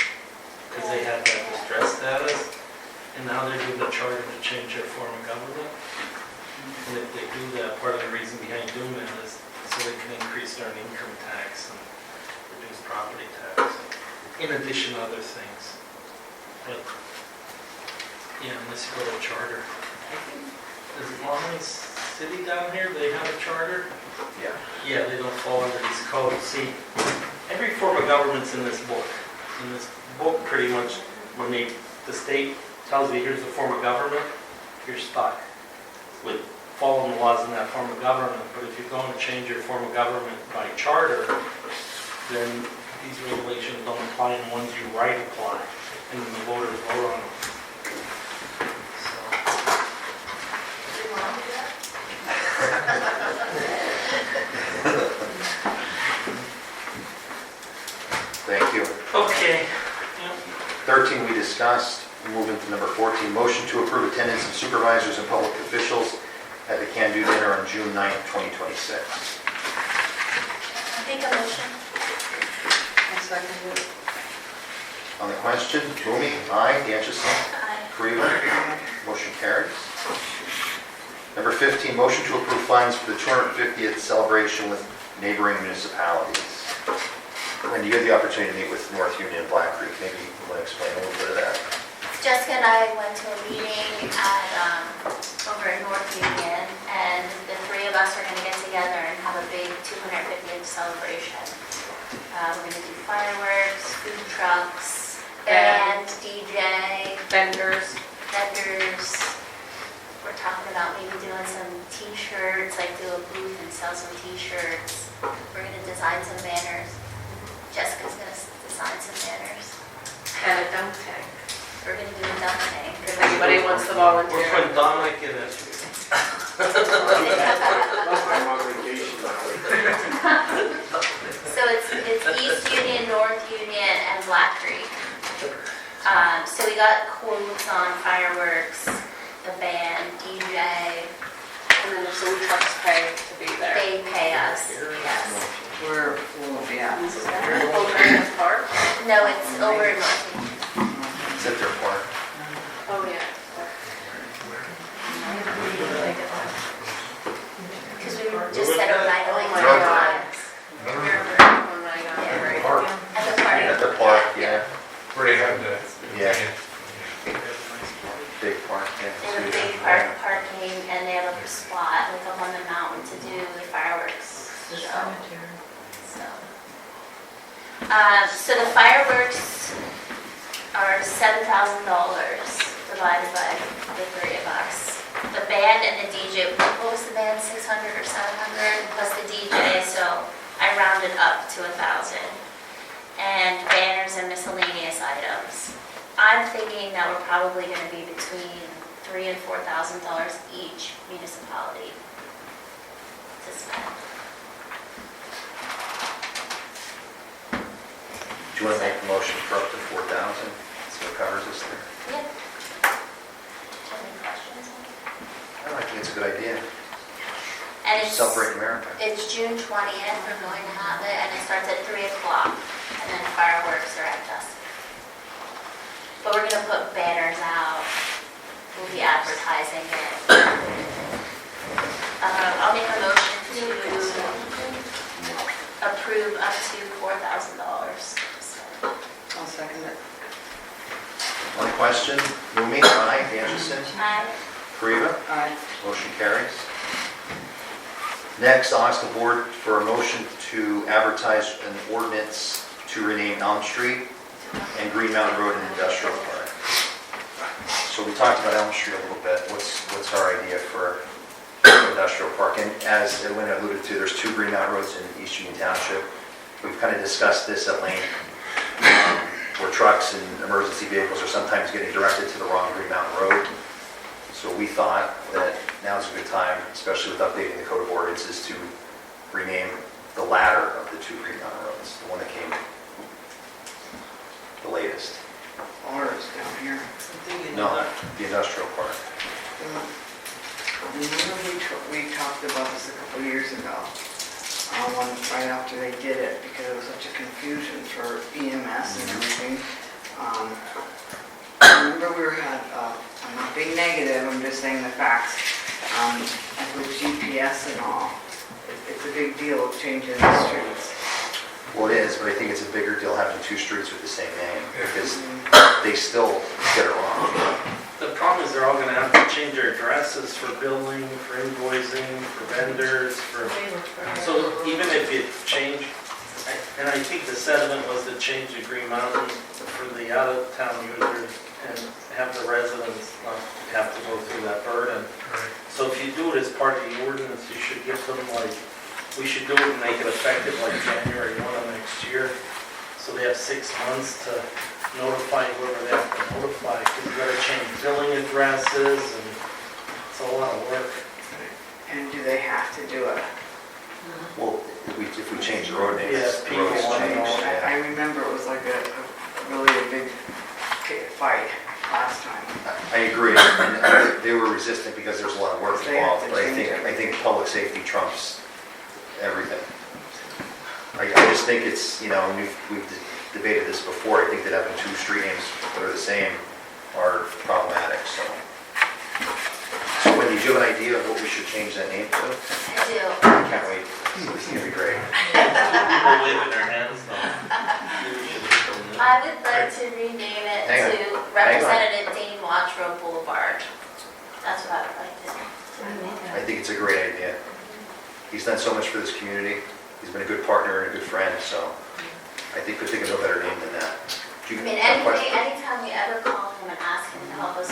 J: because they had that distress status, and now they're doing a charter to change their form of government. And if they do that, part of the reason behind doing that is so they can increase their income tax and reduce property tax, in addition to other things. But, yeah, unless you go to a charter. I think, as long as city down here, they have a charter?
A: yeah.
J: Yeah, they don't fall under these codes. See, every form of government's in this book. In this book, pretty much, when the state tells you here's the form of government, you're stuck with following the laws in that form of government. But if you're going to change your form of government by charter, then these regulations don't apply, and ones you write apply, and then the voters vote on them. So,
B: Do you want to do that?
A: Thank you.
J: okay.
A: 13 we discussed. Moving to number 14, motion to approve attendance of supervisors and public officials at the Can Do Dinner on June 9th, 2026.
B: Make a motion.
H: I second it.
A: On the question, Toomey, aye. Danchison,
B: Aye.
A: Kariva, motion carries. Number 15, motion to approve funds for the 250th celebration with neighboring municipalities. When you get the opportunity to meet with North Union and Black Creek, maybe you want to explain a little bit of that.
B: Jessica and I went to a meeting at, over in North Union, and the three of us are gonna get together and have a big 250th celebration. We're gonna do fireworks, food trucks, band, DJ,
I: Vendors.
B: vendors. We're talking about maybe doing some t-shirts, like do a booth and sell some t-shirts. We're gonna design some banners. Jessica's gonna design some banners.
I: And a dunk tank.
B: We're gonna do a dunk tank.
I: If anybody wants to
J: We're
I: volunteer.
J: putting Dominic in it.
G: I'm on vacation that week.
B: So it's East Union, North Union, and Black Creek. So we got quotes on fireworks, the band, DJ,
I: And then the food trucks pay to be there.
B: they pay us, yes.
H: Where will it be at?
I: Alterations Park?
B: No, it's over in North Union.
A: It's at their park.
I: Oh, yeah.
B: Because we just said oh my
I: Oh my
B: God.
I: God. Oh my God, right.
B: At the party.
A: At the park, yeah.
L: Where they have the.
A: Yeah. Big park,
B: They
A: yeah.
B: have a big parking, and they have a spot like up on the mountain to do the fireworks show. So the fireworks are $7,000 divided by the three of us. The band and the DJ, what was the band, 600 or 700 plus the DJ, so I rounded up to 1,000. And banners and miscellaneous items. I'm thinking that we're probably going to be between $3,000 and $4,000 each municipality to spend.
A: Do you want to make a motion for up to 4,000? So it covers us there.
B: Yep. Do you have any questions?
A: I think it's a good idea.
B: And it's,
A: Celebrate America.
B: it's June 20th, we're going to have it, and it starts at 3 o'clock, and then fireworks are at dusk. But we're going to put banners out, we'll be advertising it. I'll make a motion to approve up to $4,000.
H: I'll second it.
A: On the question, Toomey, aye. Danchison,
B: Aye.
A: Kariva,
H: Aye.
A: motion carries. Next, I'll ask the board for a motion to advertise an ordinance to rename Elm Street and Green Mountain Road an industrial park. So we talked about Elm Street a little bit. What's our idea for an industrial park? And as Edwin alluded to, there's 2 Green Mountain Roads in East Union Township. We've kind of discussed this at length, where trucks and emergency vehicles are sometimes getting directed to the wrong Green Mountain Road. So we thought that now's a good time, especially with updating the code of ordinances, to rename the latter of the 2 Green Mountain Roads, the one that came the latest.
H: Ours down here.
A: No, the industrial park.
H: Remember we talked about this a couple years ago, right after they did it, because it was such a confusion for EMS and everything. I remember I'm not being negative, I'm just saying the facts, like with GPS and all, it's a big deal of changing the streets.
A: Well, it is, but I think it's a bigger deal having 2 streets with the same name, because they still get it wrong.
J: The problem is they're all gonna have to change their addresses for billing, for invoicing, for vendors, so even if you change, and I think the sentiment was to change the Green Mountain for the out-of-town users, and have the residents not have to go through that burden. So if you do it as part of the ordinance, you should give them like, we should do it and make it effective like January 1 of next year. So they have 6 months to notify whoever they have to notify, because you gotta change billing addresses, and it's a lot of work.
H: And do they have to do it?
A: Well, if we change the road names,
J: Yes,
A: the
J: people
A: roads
J: wanna
A: change.
J: know.
A: yeah.
H: I remember it was like a really a big fight last time.
A: I agree, and they were resistant because there's a lot of work
H: They have
A: involved,
H: to
A: but
H: change
A: I think public safety trumps everything. I just think it's, you know, we've debated this before, I think that having 2 street names that are the same are problematic, so. So Wendy, do you have an idea of what we should change that name to?
B: I do.
A: I can't wait, this is gonna be great.
J: People waving their hands though. Maybe we should do something.
B: I would like to rename it
A: Hang on.
B: to Representative Dane Watchrow Boulevard. That's what I would like to do.
A: I think it's a great idea. He's done so much for this community, he's been a good partner and a good friend, so I think we're thinking of a better name than that. Do
B: I
A: you
B: mean,
A: have a question?
B: anytime we ever call him and ask him to help us,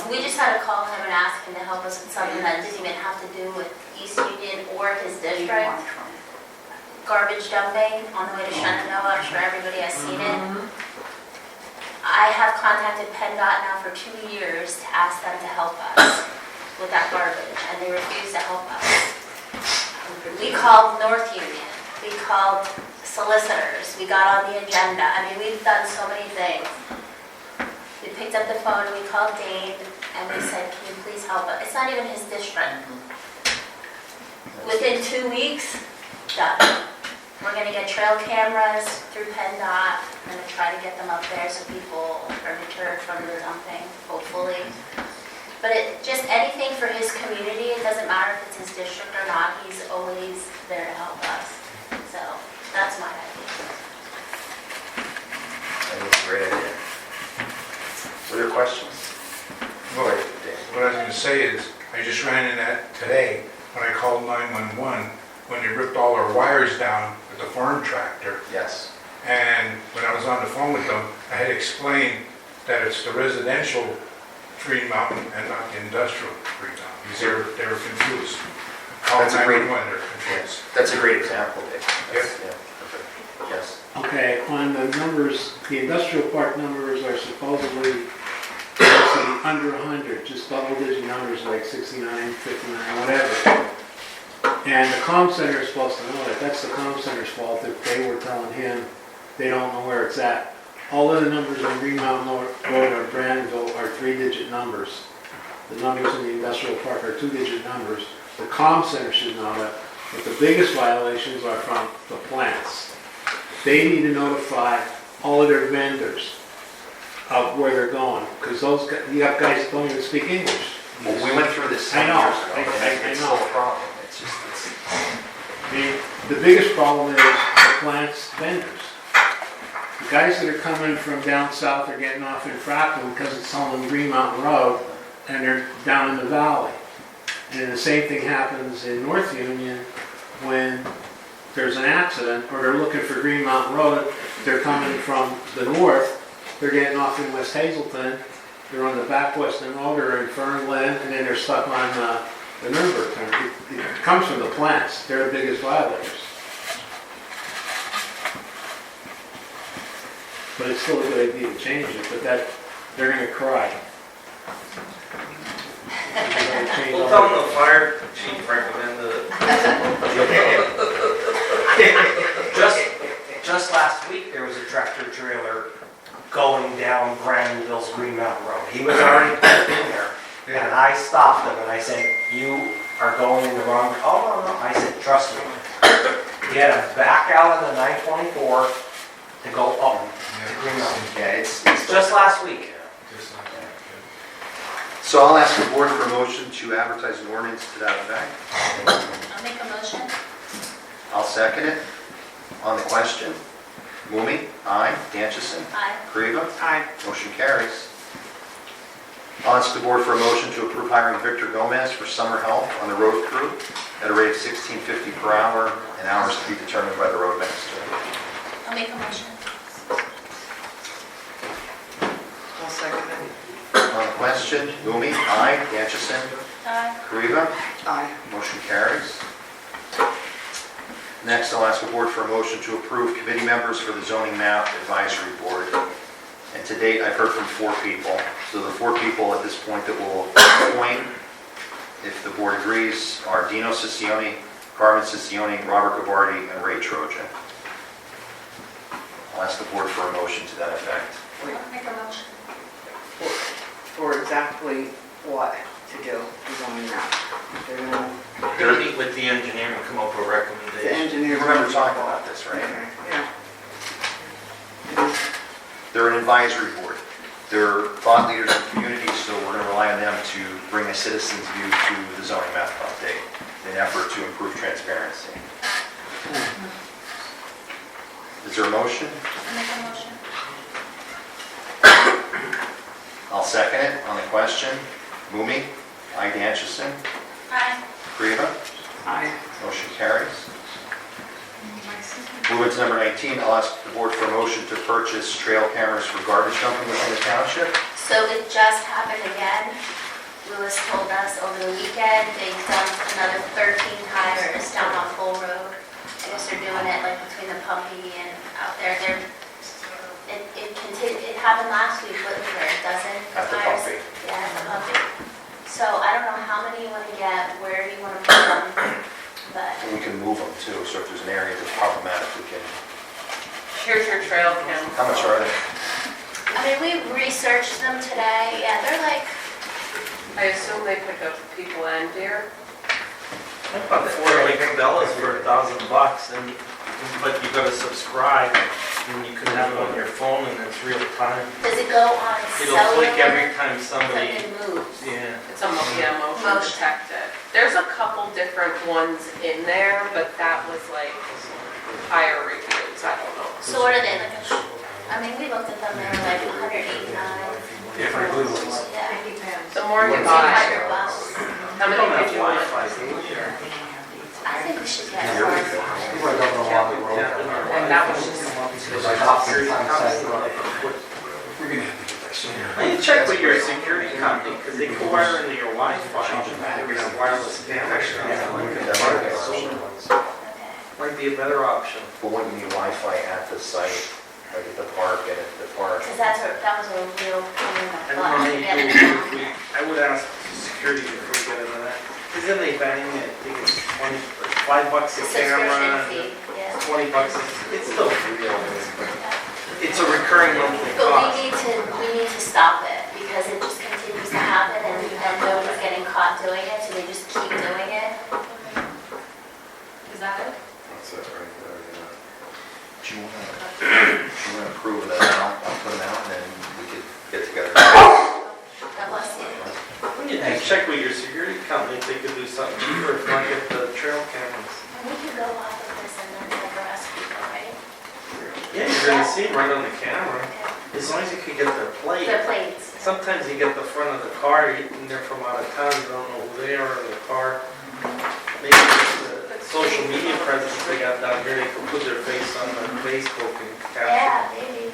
B: we just had to call him and ask him to help us with something that didn't even have to do with East Union or his district. Garbage dumping on the way to Shenandoah, I'm sure everybody has seen it. I have contacted PennDOT now for 2 years to ask them to help us with that garbage, and they refuse to help us. We called North Union, we called solicitors, we got on the agenda. I mean, we've done so many things. We picked up the phone, we called Dane, and we said, can you please help us? It's not even his district. Within 2 weeks, done. We're gonna get trail cameras through PennDOT. I'm gonna try to get them up there so people are deterred from the dumping, hopefully. But just anything for his community, it doesn't matter if it's his district or not, he's always there to help us. So, that's my idea.
A: I think it's a great idea. Other questions? Go ahead, Dave.
L: What I was gonna say is, I just ran in that today when I called 911, when they ripped all our wires down with the farm tractor.
A: Yes.
L: And when I was on the phone with them, I had explained that it's the residential Green Mountain and not the industrial Green Mountain, because they were confused. Called
A: That's a great-
L: 911, they're confused.
A: That's a great example, Dave. That's- yeah, perfect. Yes.
M: Okay, on the numbers, the industrial park numbers are supposedly supposed to be under 100, just double-digit numbers like 69, 59, whatever. And the comm center is supposed to know that. That's the comm center's fault if they were telling him they don't know where it's at. All of the numbers on Green Mountain Road or Brandville are 3-digit numbers. The numbers in the industrial park are 2-digit numbers. The comm center should know that. But the biggest violations are from the plants. They need to notify all of their vendors of where they're going, because those guys, you have guys that don't even speak English.
A: Well, we went through this
M: I
A: some
M: know,
A: years ago,
M: I
A: and it's
M: know.
A: still a problem. It's just,
M: I mean, the biggest problem is the plant's vendors. The guys that are coming from down south are getting off in Frackville because it's on Green Mountain Road, and they're down in the valley. And the same thing happens in North Union when there's an accident, or they're looking for Green Mountain Road, they're coming from the north, they're getting off in West Hazelton, they're on the back Western Road, or in Fernland, and then they're stuck on the Nuremberg turn. It comes from the plants, they're the biggest violators. But it's still a good idea to change it, but that, they're gonna cry. They're gonna change
J: We'll
M: all
J: tell
M: the-
J: them the fire chief recommended it.
K: Just last week, there was a tractor trailer going down Granville's Green Mountain Road. He was already in there, and I stopped him and I said, "You are going in the wrong." "Oh, no, no." I said, "Trust me." He had to back out of the 924 to go up to Green Mountain.
A: yeah, it's
K: Just last week.
L: Just like that.
A: So I'll ask the board for a motion to advertise an ordinance to that effect.
B: I'll make a motion.
A: I'll second it. On the question, Mumi, aye. Danchison,
B: Aye.
A: Kreva,
H: Aye.
A: motion carries. I'll ask the board for a motion to approve hiring Victor Gomez for summer help on the road crew at a rate of $16.50 per hour, and hours to be determined by the roadmaster.
B: I'll make a motion.
H: I'll second.
A: question, Lumi, aye. Danchison,
B: Aye.
A: Kariba,
H: Aye.
A: motion carries. Next, I'll ask the board for a motion to approve committee members for the zoning map advisory board. And to date, I've heard from 4 people. So the 4 people at this point that will appoint, if the board agrees, are Dino Siccione, Carmen Siccione, Robert Gabardi, and Ray Trojan. I'll ask the board for a motion to that effect.
H: Wait,
B: I'll make a motion.
H: for exactly what to do, the zoning map. They're gonna,
J: We're gonna meet with the engineer and come up with
H: the
J: recommendations.
A: You
H: engineers.
A: remember talking about this, right?
H: Okay, yeah.
A: They're an advisory board. They're thought leaders in the community, so we're going to rely on them to bring a citizen's view to the zoning map update in an effort to improve transparency. Is there a motion?
B: I'll make a motion.
A: I'll second it on the question. Mumi, aye. Danchison,
B: Aye.
A: Kariba,
H: Aye.
A: motion carries. Moving to number 19, I'll ask the board for a motion to purchase trail cameras for garbage dumping within the township.
B: So it just happened again. Lewis told us over the weekend, they dumped another 13 tires down on Full Road. I guess they're doing it like between the Pumpy and out there. It happened last week, what was there, a dozen
A: At the
B: tires?
A: Pumpy.
B: Yeah, at the Pumpy. So I don't know how many you want to get, where you want to put them, but
A: And we can move them too, so if there's an area that's problematic, we can.
I: Here's your trail cam.
A: How much are they?
B: I mean, we researched them today. Yeah, they're like,
I: I assume they pick up people and deer.
J: About $4 for $1,000, and but you gotta subscribe, and you can have it on your phone, and it's real time.
B: does it go on
J: It'll
B: cellular?
J: click every time
B: Like
J: somebody,
B: it moves.
J: yeah.
I: It's a motion detected. There's a couple different ones in there, but that was like higher reviews, I don't know.
B: So what are they, like I mean, we looked at them, they were like 189.
J: Different blue ones.
B: Yeah.
I: The more you
B: $200.
I: buy, how
J: We
I: many
J: don't have
I: did you want?
J: Wi-Fi, do we?
B: I think we should get
A: Here we
B: one.
A: go.
K: People are going along the road.
I: And that was just,
K: Like off the side road.
L: We're gonna have to get that sooner.
J: You check with your security company, because they can wire into your Wi-Fi. There's a wireless camera.
B: Okay.
J: Might be a better option.
A: But when you need Wi-Fi at the site, like at the park and at the park.
B: Because that was a real pain in the
J: I don't know
B: butt
J: how
B: to
J: you
B: get
J: do
B: it
J: it.
B: down.
J: I would ask security before we get into that. Because then they bang it, I think it's $5 a
B: Subscription
J: camera,
B: fee, yeah.
J: $20, it's still, it's a recurring monthly
B: But
J: cost.
B: we need to stop it because it just continues to happen and nobody's getting caught doing it, so they just keep doing it. Is that it?
G: That's it right there, yeah.
A: Do you want to approve of that amount? I'll put them out and then we could get together.
B: God bless you.
J: You can check with your security company if they could do something cheaper if not get the trail cameras.
B: And we could go off of this and then never ask people, right?
J: Yeah, you're gonna see them right on the camera, as long as you can get their plate.
B: Their plates.
J: Sometimes you get the front of the car, and they're from out of town, you don't know who they are or the car. Maybe it's the social media presence they got down here, they can put their face on the Facebook and capture.
B: Yeah, maybe.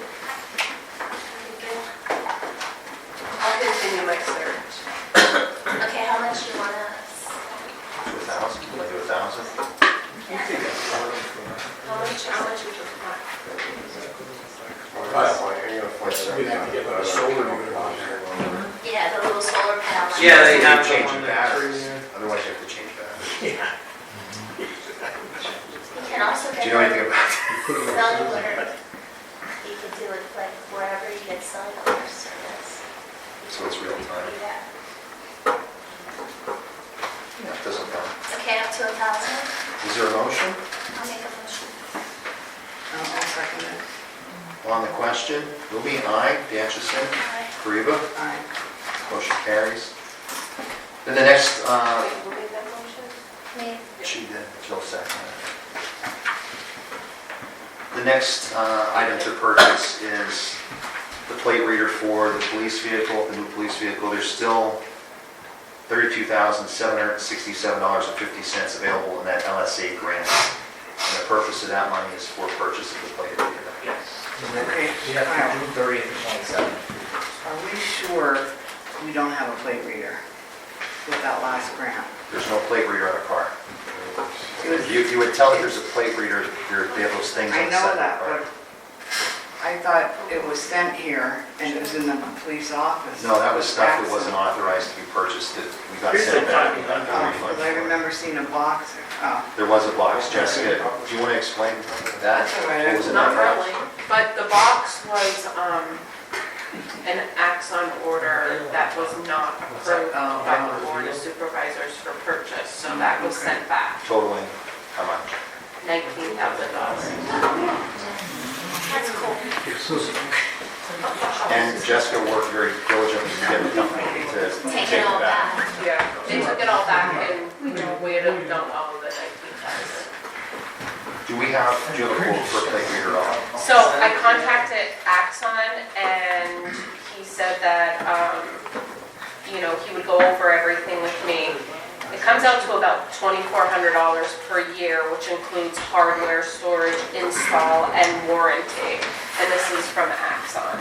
I: I'll continue my search.
B: Okay, how much do you want us?
A: 2,000, can I do 1,000?
J: You can get more for that.
I: How much would you want?
G: We have to get the solar unit.
B: Yeah, the little solar panel.
J: Yeah, they have
A: Changing
J: them on that
A: batteries.
J: tree,
A: Otherwise you have to change batteries.
B: You can also
A: Do
B: get
A: you know anything about
B: cellular. You could do it like wherever you get cellular service.
A: So it's real time?
B: Yeah.
A: Yeah, it doesn't matter.
B: Okay, up to 1,000.
A: Is there a motion?
B: I'll make a motion.
H: I'll second it.
A: On the question, Ruby, aye. Danchison, Kariba,
H: Aye.
A: motion carries. Then the next,
I: Wait, who made that motion?
B: Me.
A: she did, Jill seconded. The next item to purchase is the plate reader for the police vehicle, the new police vehicle. There's still $32,767.50 available in that LSA grant. And the purpose of that money is for purchase of the plate reader.
J: Yes.
H: Okay,
K: We have
H: Kyle,
K: to June 30th to 27th.
H: are we sure we don't have a plate reader with that last grant.
A: There's no plate reader on a car.
H: It was,
A: You would tell that there's a plate reader, they have those things on
H: I
A: the
H: know
A: side of the
H: that,
A: car.
H: but I thought it was sent here and it was in the police office.
A: No, that was stuff that
H: Accent.
A: wasn't authorized to be purchased, that we got
J: Here's
A: sent
J: the
A: back.
J: copy.
A: We got the refund.
H: Because I remember seeing a box. Oh,
A: There was a box, Jessica, do you want to explain that?
H: That's all right.
A: What was in
I: Not
A: that box?
I: really, but the box was, an Axon order that was not approved
H: Oh,
I: by the board of supervisors for purchase, so that was sent back,
A: Totaling, how much?
I: $19,000.
B: That's cool.
A: And Jessica worked very diligently to get the company to
B: Take
A: take
B: it all back.
I: Yeah, they took it all back and we had done all of the 19,000.
A: Do you have a quote for a plate reader at all?
I: So I contacted Axon and he said that, he would go over everything with me. It comes out to about $2,400 per year, which includes hardware, storage, install, and warranty. And this is from Axon.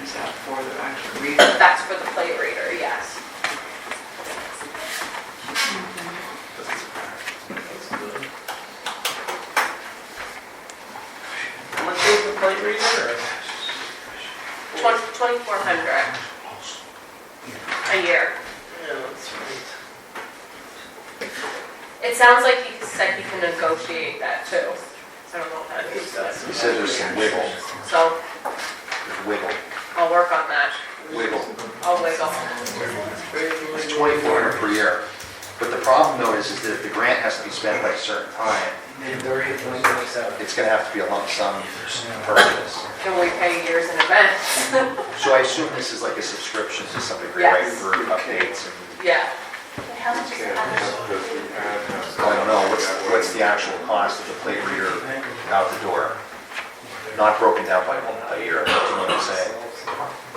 H: is that for the actual reader?
I: That's for the plate reader, yes.
J: How much is the plate reader?
I: 2,400 a year.
J: Yeah, that's right.
I: It sounds like he said he can negotiate that too. So I don't know if that is good.
A: He said there's some wiggle,
I: So
A: there's wiggle,
I: I'll work on that.
A: wiggle.
I: I'll wiggle.
A: It's 2,400 per year. But the problem though is that if the grant has to be spent by a certain time, it's gonna have to be a lump sum purchase.
I: Can we pay years in advance?
A: So I assume this is like a subscription to some degree, right,
I: Yes.
A: for updates and,
I: Yeah.
B: Wait, how much is
G: Can't
B: that?
G: have the ad has to-
A: I don't know, what's the actual cost of the plate reader out the door? Not broken down by year, do you know what I'm saying?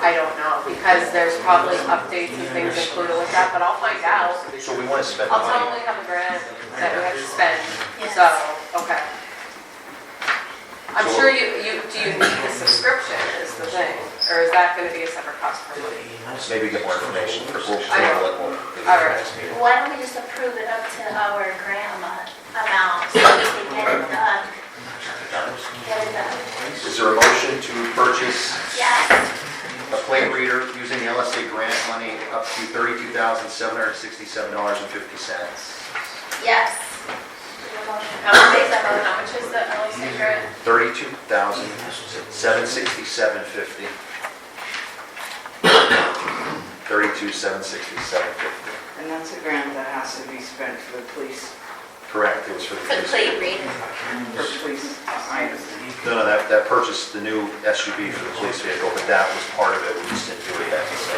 I: I don't know, because there's probably updates and things included with that, but I'll find out.
A: So we wanna spend the
I: I'll tell them
A: money,
I: we have a grant that we have to spend,
B: Yes.
I: so, okay. I'm
A: So-
I: sure do you need the subscription is the thing, or is that gonna be a separate cost for money?
A: maybe get more information, we'll
I: I
A: table
I: know.
A: it, we'll maybe
I: All
A: the
I: right.
A: next meeting.
B: Why don't we just approve it up to our grant amount, so we can get it done? Get it done.
A: Is there a motion to purchase
B: Yes.
A: a plate reader using the LSA grant money up to $32,767.50?
B: Yes.
I: How much is that, how much is the LSA grant?
A: $32,767.50. $32,767.50.
H: And that's a grant that has to be spent for the police,
A: Correct, it was for the
B: For the
A: police.
B: plate reader.
H: for police items.
A: No, that purchased the new SUV for the police vehicle, but that was part of it, we just didn't do it yet, so.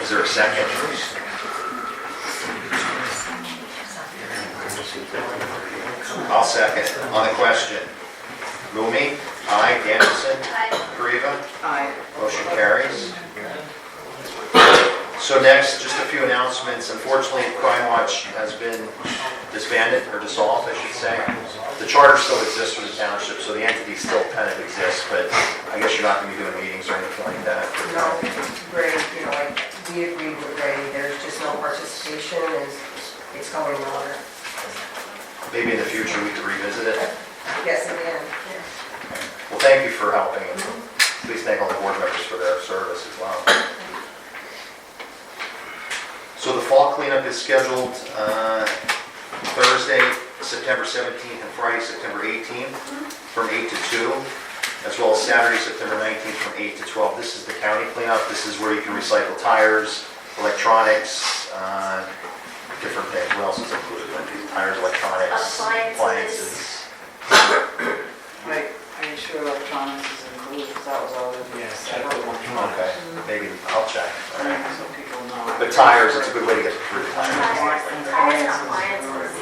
A: Is there a second? I'll second. On the question. Lumi? Aye. Danielson?
B: Aye.
A: Kariva?
H: Aye.
A: Motion carries. So next, just a few announcements. Unfortunately, Crime Watch has been disbanded, or dissolved, I should say. The charter still exists for the township, so the entity still kind of exists, but I guess you're not going to be doing meetings or anything like that.
E: No, Ray, like, we agreed with Ray, there's just no participation, it's going nowhere.
A: Maybe in the future, we could revisit it.
E: Yes, again.
A: Well, thank you for helping, and please thank all the board members for their service as well. So the fall cleanup is scheduled Thursday, September 17th, and Friday, September 18th, from 8 to 2, as well as Saturday, September 19th, from 8 to 12. This is the county cleanup. This is where you can recycle tires, electronics, different things. What else is included? Tires, electronics,
B: Appliances.
H: Right, are you sure electronics is included, because that was all of the separate one.
A: Okay, maybe I'll check. All right.
H: So people know.
A: But tires, it's a good way to get through the tires.
B: Tires and appliances.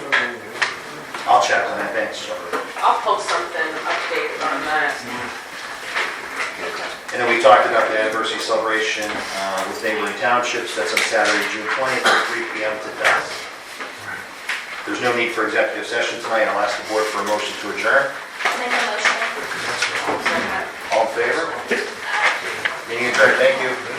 A: I'll check on that, thanks, Joe.
I: I'll post something updated on that.
A: And then we talked about the anniversary celebration with neighboring townships. That's on Saturday, June 20th, from 3 p.m. to dusk. There's no need for executive session tonight. I'll ask the board for a motion to adjourn.
B: Make a motion.
A: All in favor? Meeting Meeting adjourned, thank you.